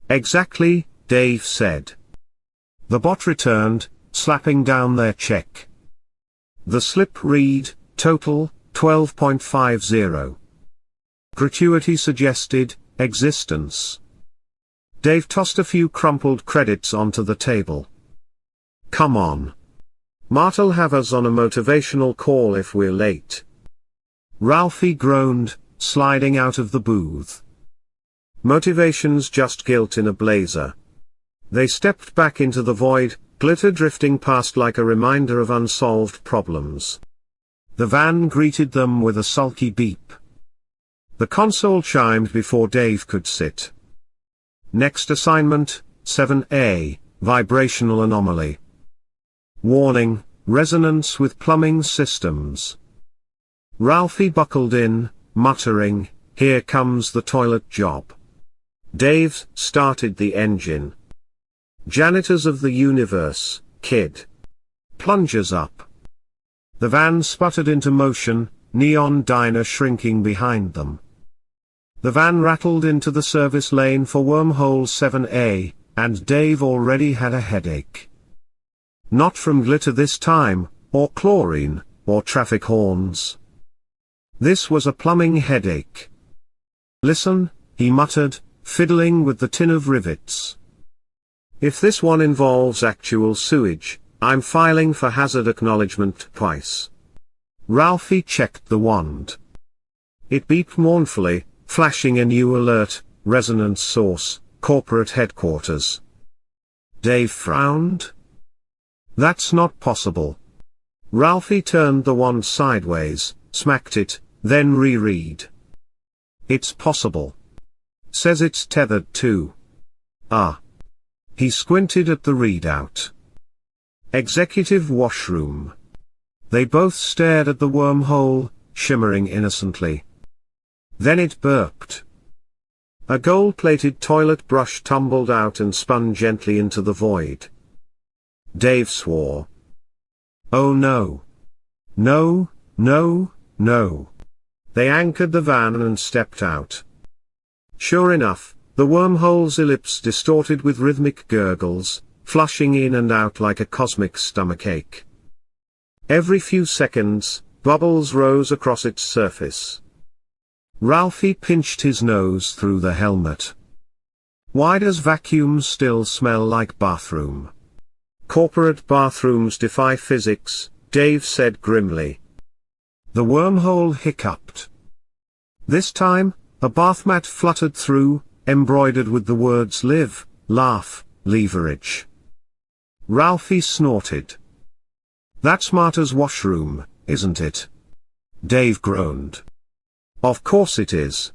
Exactly, Dave said. The bot returned, slapping down their check. The slip read, total, 12.50. Gratuity suggested, existence. Dave tossed a few crumpled credits onto the table. Come on. Mart'll have us on a motivational call if we're late. Ralphie groaned, sliding out of the booth. Motivation's just guilt in a blazer. They stepped back into the void, glitter drifting past like a reminder of unsolved problems. The van greeted them with a sulky beep. The console chimed before Dave could sit. Next assignment, 7A, vibrational anomaly. Warning, resonance with plumbing systems. Ralphie buckled in, muttering, here comes the toilet job. Dave started the engine. Janitors of the universe, kid. Plungers up. The van sputtered into motion, neon diner shrinking behind them. The van rattled into the service lane for Wormhole 7A, and Dave already had a headache. Not from glitter this time, or chlorine, or traffic horns. This was a plumbing headache. Listen, he muttered, fiddling with the tin of rivets. If this one involves actual sewage, I'm filing for hazard acknowledgement twice. Ralphie checked the wand. It beeped mournfully, flashing a new alert, resonance source, corporate headquarters. Dave frowned. That's not possible. Ralphie turned the wand sideways, smacked it, then reread. It's possible. Says it's tethered to. Ah. He squinted at the readout. Executive washroom. They both stared at the wormhole, shimmering innocently. Then it burped. A gold-plated toilet brush tumbled out and spun gently into the void. Dave swore. Oh no. No, no, no. They anchored the van and stepped out. Sure enough, the wormhole's ellipse distorted with rhythmic gurgles, flushing in and out like a cosmic stomachache. Every few seconds, bubbles rose across its surface. Ralphie pinched his nose through the helmet. Why does vacuum still smell like bathroom? Corporate bathrooms defy physics, Dave said grimly. The wormhole hiccuped. This time, a bath mat fluttered through, embroidered with the words live, laugh, leverage. Ralphie snorted. That's Marta's washroom, isn't it? Dave groaned. Of course it is.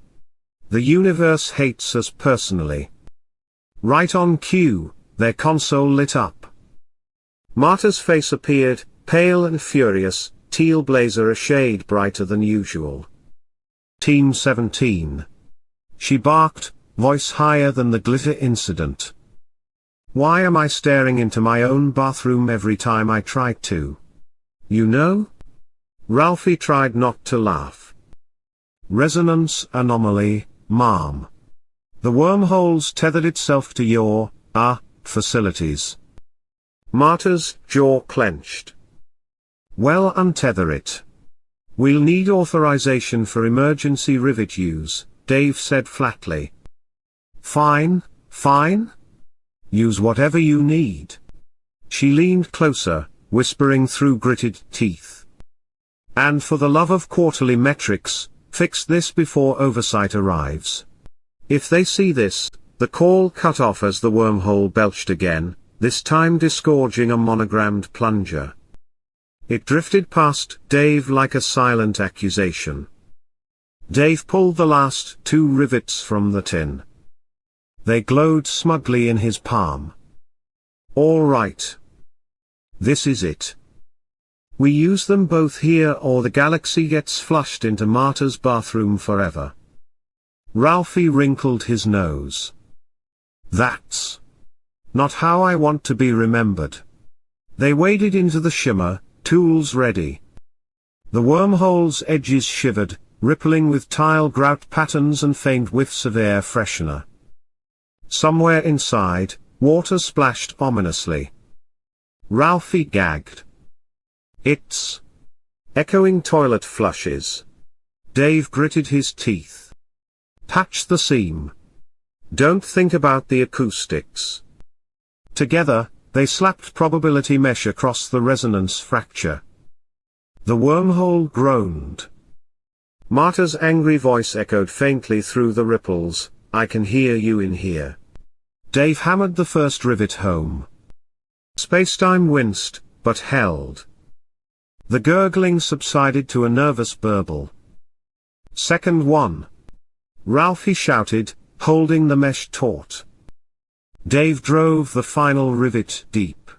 The universe hates us personally. Right on cue, their console lit up. Marta's face appeared, pale and furious, teal blazer a shade brighter than usual. Team 17. She barked, voice higher than the glitter incident. Why am I staring into my own bathroom every time I try to? You know? Ralphie tried not to laugh. Resonance anomaly, ma'am. The wormhole's tethered itself to your, facilities. Marta's jaw clenched. Well, untether it. We'll need authorization for emergency rivet use, Dave said flatly. Fine, fine. Use whatever you need. She leaned closer, whispering through gritted teeth. And for the love of quarterly metrics, fix this before oversight arrives. If they see this, the call cut off as the wormhole belched again, this time disgorging a monogrammed plunger. It drifted past Dave like a silent accusation. Dave pulled the last 2 rivets from the tin. They glowed smugly in his palm. All right. This is it. We use them both here or the galaxy gets flushed into Marta's bathroom forever. Ralphie wrinkled his nose. That's not how I want to be remembered. They waded into the shimmer, tools ready. The wormhole's edges shivered, rippling with tile grout patterns and faint whiffs of air freshener. Somewhere inside, water splashed ominously. Ralphie gagged. It's echoing toilet flushes. Dave gritted his teeth. Patch the seam. Don't think about the acoustics. Together, they slapped probability mesh across the resonance fracture. The wormhole groaned. Marta's angry voice echoed faintly through the ripples. I can hear you in here. Dave hammered the first rivet home. Spacetime winced, but held. The gurgling subsided to a nervous burble. Second one. Ralphie shouted, holding the mesh taut. Dave drove the final rivet deep.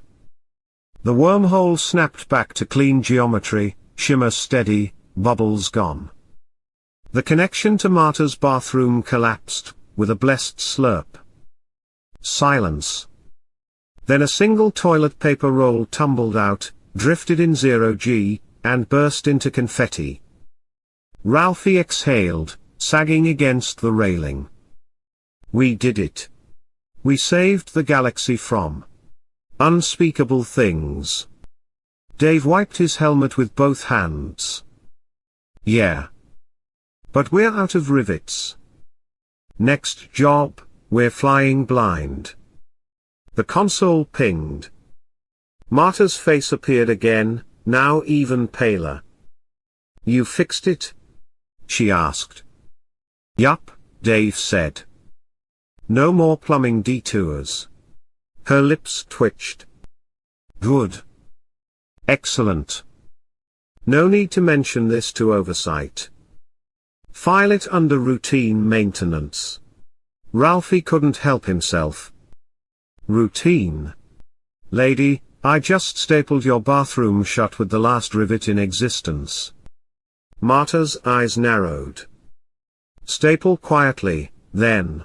The wormhole snapped back to clean geometry, shimmer steady, bubbles gone. The connection to Marta's bathroom collapsed, with a blessed slurp. Silence. Then a single toilet paper roll tumbled out, drifted in 0G, and burst into confetti. Ralphie exhaled, sagging against the railing. We did it. We saved the galaxy from unspeakable things. Dave wiped his helmet with both hands. Yeah. But we're out of rivets. Next job, we're flying blind. The console pinged. Marta's face appeared again, now even paler. You fixed it? She asked. Yup, Dave said. No more plumbing detours. Her lips twitched. Good. Excellent. No need to mention this to oversight. File it under routine maintenance. Ralphie couldn't help himself. Routine. Lady, I just stapled your bathroom shut with the last rivet in existence. Marta's eyes narrowed. Staple quietly, then.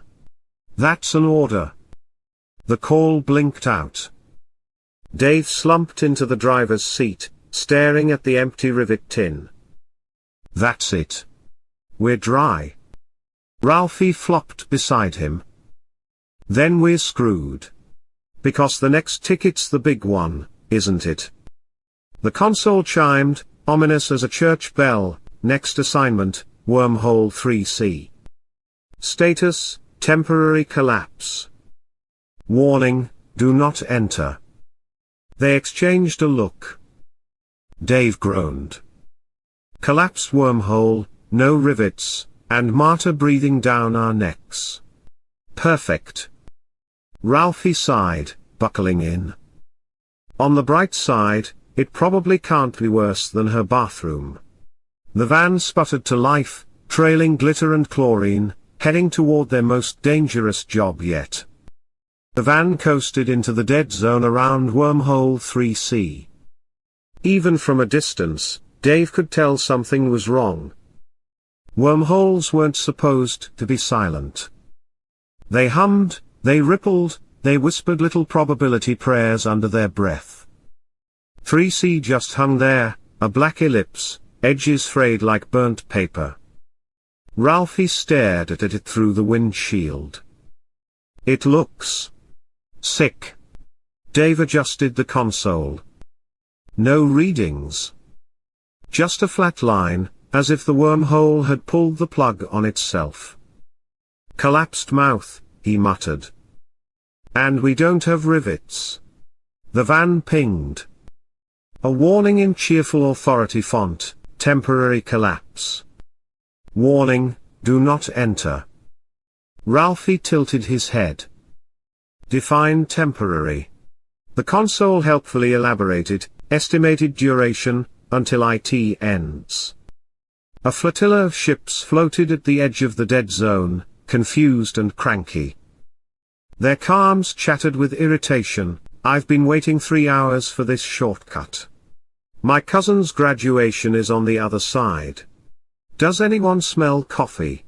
That's an order. The call blinked out. Dave slumped into the driver's seat, staring at the empty rivet tin. That's it. We're dry. Ralphie flopped beside him. Then we're screwed. Because the next ticket's the big one, isn't it? The console chimed, ominous as a church bell. Next assignment, Wormhole 3C. Status, temporary collapse. Warning, do not enter. They exchanged a look. Dave groaned. Collapsed wormhole, no rivets, and Marta breathing down our necks. Perfect. Ralphie sighed, buckling in. On the bright side, it probably can't be worse than her bathroom. The van sputtered to life, trailing glitter and chlorine, heading toward their most dangerous job yet. The van coasted into the dead zone around Wormhole 3C. Even from a distance, Dave could tell something was wrong. Wormholes weren't supposed to be silent. They hummed, they rippled, they whispered little probability prayers under their breath. 3C just hung there, a black ellipse, edges frayed like burnt paper. Ralphie stared at it through the windshield. It looks sick. Dave adjusted the console. No readings. Just a flat line, as if the wormhole had pulled the plug on itself. Collapsed mouth, he muttered. And we don't have rivets. The van pinged. A warning in cheerful authority font, temporary collapse. Warning, do not enter. Ralphie tilted his head. Define temporary. The console helpfully elaborated, estimated duration, until it ends. A flotilla of ships floated at the edge of the dead zone, confused and cranky. Their calms chattered with irritation. I've been waiting 3 hours for this shortcut. My cousin's graduation is on the other side. Does anyone smell coffee?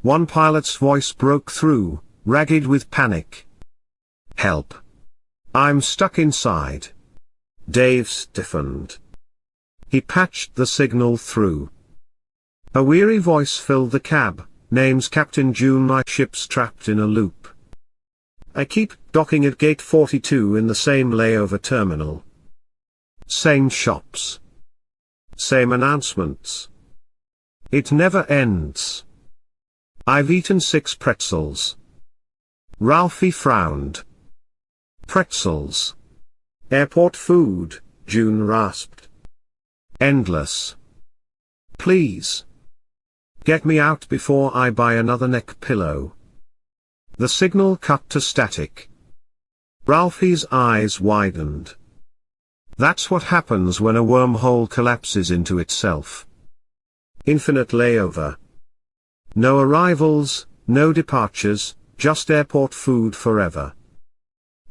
One pilot's voice broke through, ragged with panic. Help. I'm stuck inside. Dave stiffened. He patched the signal through. A weary voice filled the cab. Name's Captain June. My ship's trapped in a loop. I keep docking at gate 42 in the same layover terminal. Same shops. Same announcements. It never ends. I've eaten 6 pretzels. Ralphie frowned. Pretzels. Airport food, June rasped. Endless. Please. Get me out before I buy another neck pillow. The signal cut to static. Ralphie's eyes widened. That's what happens when a wormhole collapses into itself. Infinite layover. No arrivals, no departures, just airport food forever.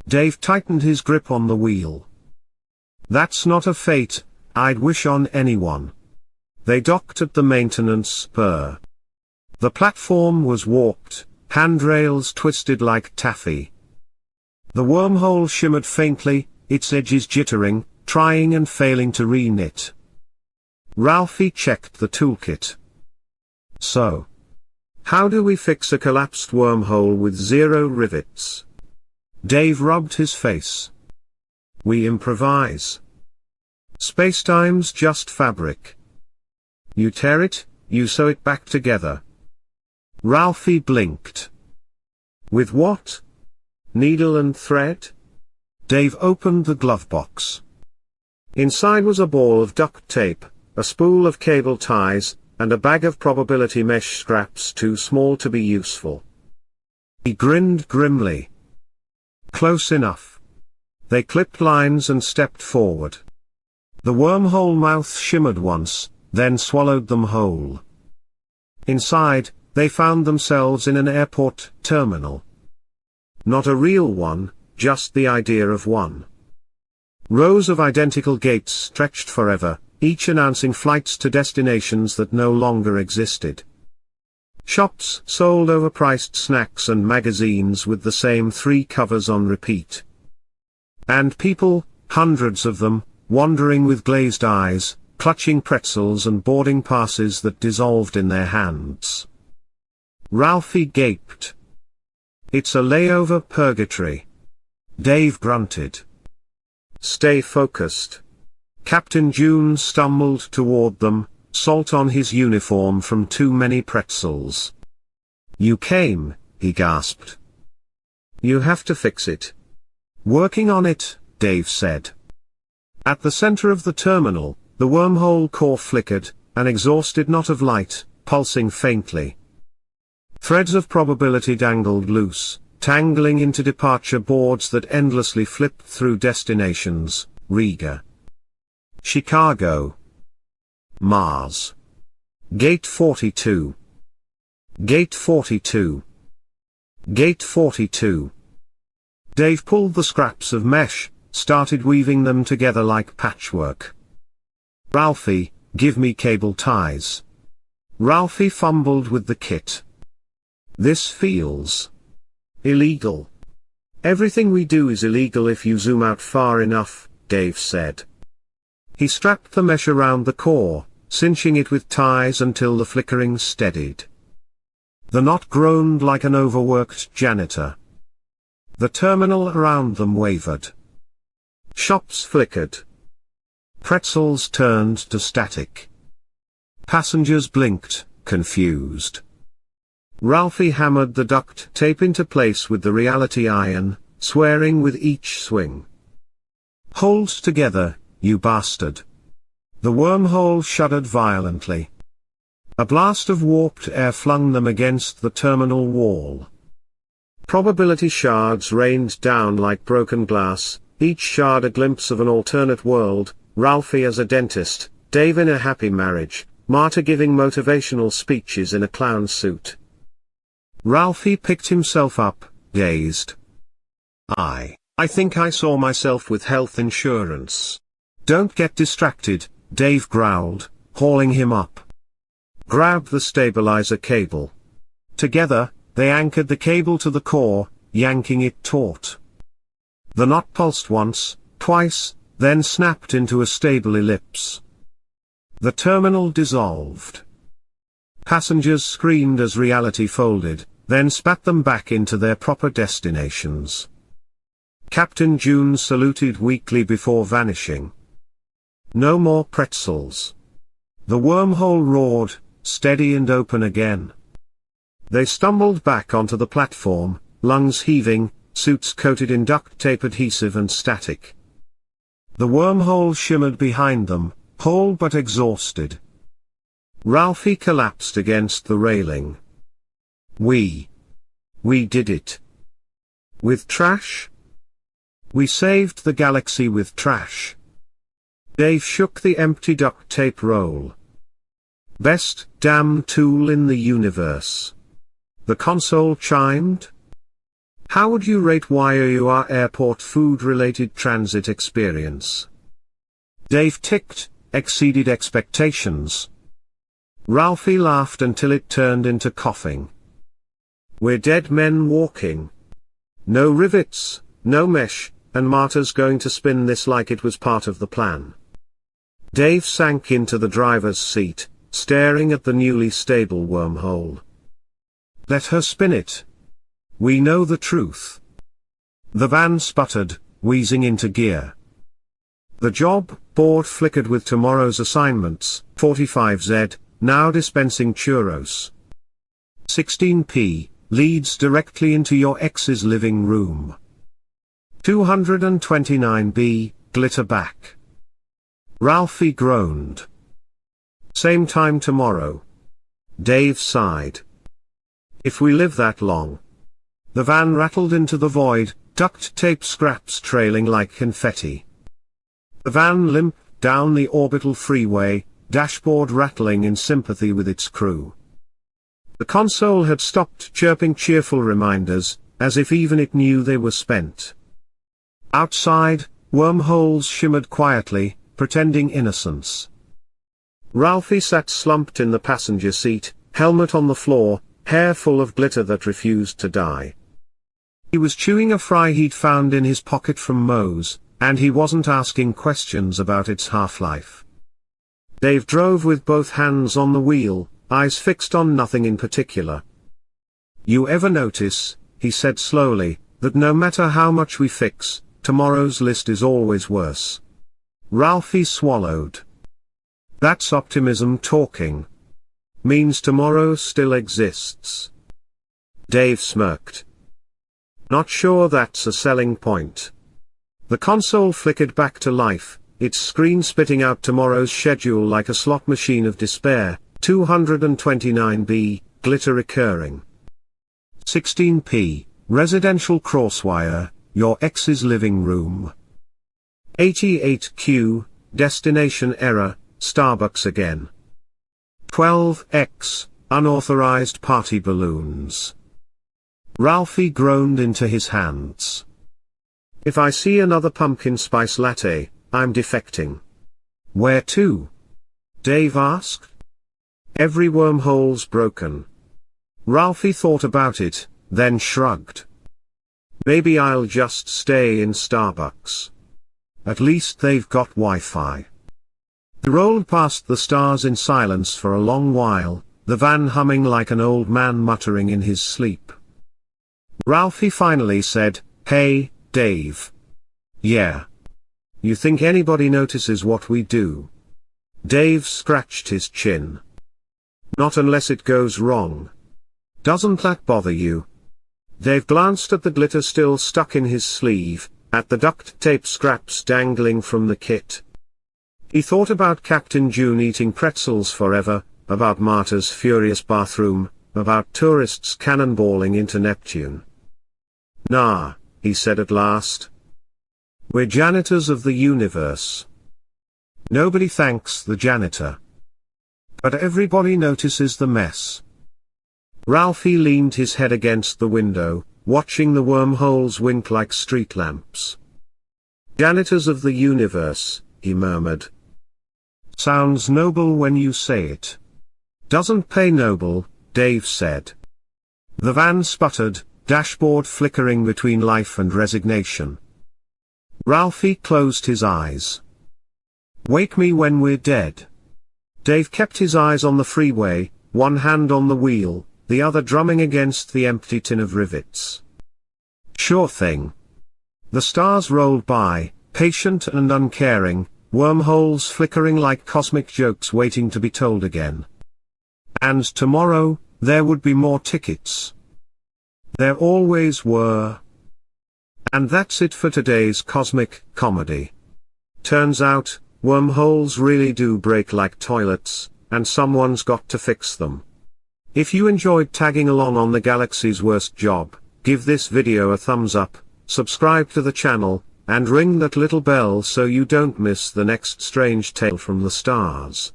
Dave tightened his grip on the wheel. That's not a fate I'd wish on anyone. They docked at the maintenance spur. The platform was warped, handrails twisted like taffy. The wormhole shimmered faintly, its edges jittering, trying and failing to re-knit. Ralphie checked the toolkit. So, how do we fix a collapsed wormhole with 0 rivets? Dave rubbed his face. We improvise. Spacetime's just fabric. You tear it, you sew it back together. Ralphie blinked. With what? Needle and thread? Dave opened the glove box. Inside was a ball of duct tape, a spool of cable ties, and a bag of probability mesh scraps too small to be useful. He grinned grimly. Close enough. They clipped lines and stepped forward. The wormhole mouth shimmered once, then swallowed them whole. Inside, they found themselves in an airport terminal. Not a real one, just the idea of one. Rows of identical gates stretched forever, each announcing flights to destinations that no longer existed. Shops sold overpriced snacks and magazines with the same 3 covers on repeat. And people, hundreds of them, wandering with glazed eyes, clutching pretzels and boarding passes that dissolved in their hands. Ralphie gaped. It's a layover purgatory. Dave grunted. Stay focused. Captain June stumbled toward them, salt on his uniform from too many pretzels. You came, he gasped. You have to fix it. Working on it, Dave said. At the center of the terminal, the wormhole core flickered, an exhausted knot of light, pulsing faintly. Threads of probability dangled loose, tangling into departure boards that endlessly flipped through destinations, Riga, Chicago, Mars. Gate 42. Gate 42. Gate 42. Dave pulled the scraps of mesh, started weaving them together like patchwork. Ralphie, give me cable ties. Ralphie fumbled with the kit. This feels illegal. Everything we do is illegal if you zoom out far enough, Dave said. He strapped the mesh around the core, cinching it with ties until the flickering steadied. The knot groaned like an overworked janitor. The terminal around them wavered. Shops flickered. Pretzels turned to static. Passengers blinked, confused. Ralphie hammered the duct tape into place with the reality iron, swearing with each swing. Hold together, you bastard. The wormhole shuddered violently. A blast of warped air flung them against the terminal wall. Probability shards rained down like broken glass, each shard a glimpse of an alternate world, Ralphie as a dentist, Dave in a happy marriage, Marta giving motivational speeches in a clown suit. Ralphie picked himself up, dazed. I think I saw myself with health insurance. Don't get distracted, Dave growled, hauling him up. Grab the stabilizer cable. Together, they anchored the cable to the core, yanking it taut. The knot pulsed once, twice, then snapped into a stable ellipse. The terminal dissolved. Passengers screamed as reality folded, then spat them back into their proper destinations. Captain June saluted weakly before vanishing. No more pretzels. The wormhole roared, steady and open again. They stumbled back onto the platform, lungs heaving, suits coated in duct tape adhesive and static. The wormhole shimmered behind them, whole but exhausted. Ralphie collapsed against the railing. We did it. With trash? We saved the galaxy with trash. Dave shook the empty duct tape roll. Best damn tool in the universe. The console chimed. How would you rate YOUR airport food-related transit experience? Dave ticked, exceeded expectations. Ralphie laughed until it turned into coughing. We're dead men walking. No rivets, no mesh, and Marta's going to spin this like it was part of the plan. Dave sank into the driver's seat, staring at the newly stable wormhole. Let her spin it. We know the truth. The van sputtered, wheezing into gear. The job board flickered with tomorrow's assignments, 45Z, now dispensing churros. 16p, leads directly into your ex's living room. 229b, glitter back. Ralphie groaned. Same time tomorrow. Dave sighed. If we live that long. The van rattled into the void, duct tape scraps trailing like confetti. The van limped down the orbital freeway, dashboard rattling in sympathy with its crew. The console had stopped chirping cheerful reminders, as if even it knew they were spent. Outside, wormholes shimmered quietly, pretending innocence. Ralphie sat slumped in the passenger seat, helmet on the floor, hair full of glitter that refused to die. He was chewing a fry he'd found in his pocket from Moe's, and he wasn't asking questions about its half-life. Dave drove with both hands on the wheel, eyes fixed on nothing in particular. You ever notice, he said slowly, that no matter how much we fix, tomorrow's list is always worse? Ralphie swallowed. That's optimism talking. Means tomorrow still exists. Dave smirked. Not sure that's a selling point. The console flickered back to life, its screen spitting out tomorrow's schedule like a slot machine of despair, 229b, glitter recurring. 16p, residential crosswire, your ex's living room. 88q, destination error, Starbucks again. 12x, unauthorized party balloons. Ralphie groaned into his hands. If I see another pumpkin spice latte, I'm defecting. Where to? Dave asked. Every wormhole's broken. Ralphie thought about it, then shrugged. Maybe I'll just stay in Starbucks. At least they've got Wi-Fi. He rolled past the stars in silence for a long while, the van humming like an old man muttering in his sleep. Ralphie finally said, Hey, Dave. Yeah. You think anybody notices what we do? Dave scratched his chin. Not unless it goes wrong. Doesn't that bother you? Dave glanced at the glitter still stuck in his sleeve, at the duct tape scraps dangling from the kit. He thought about Captain June eating pretzels forever, about Marta's furious bathroom, about tourists cannonballing into Neptune. Nah, he said at last. We're janitors of the universe. Nobody thanks the janitor. But everybody notices the mess. Ralphie leaned his head against the window, watching the wormholes wink like street lamps. Janitors of the universe, he murmured. Sounds noble when you say it. Doesn't pay noble, Dave said. The van sputtered, dashboard flickering between life and resignation. Ralphie closed his eyes. Wake me when we're dead. Dave kept his eyes on the freeway, one hand on the wheel, the other drumming against the empty tin of rivets. Sure thing. The stars rolled by, patient and uncaring, wormholes flickering like cosmic jokes waiting to be told again. And tomorrow, there would be more tickets. There always were. And that's it for today's cosmic comedy. Turns out, wormholes really do break like toilets, and someone's got to fix them. If you enjoyed tagging along on the galaxy's worst job, give this video a thumbs up, subscribe to the channel, and ring that little bell so you don't miss the next strange tale from the stars.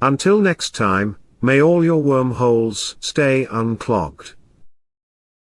Until next time, may all your wormholes stay unclogged.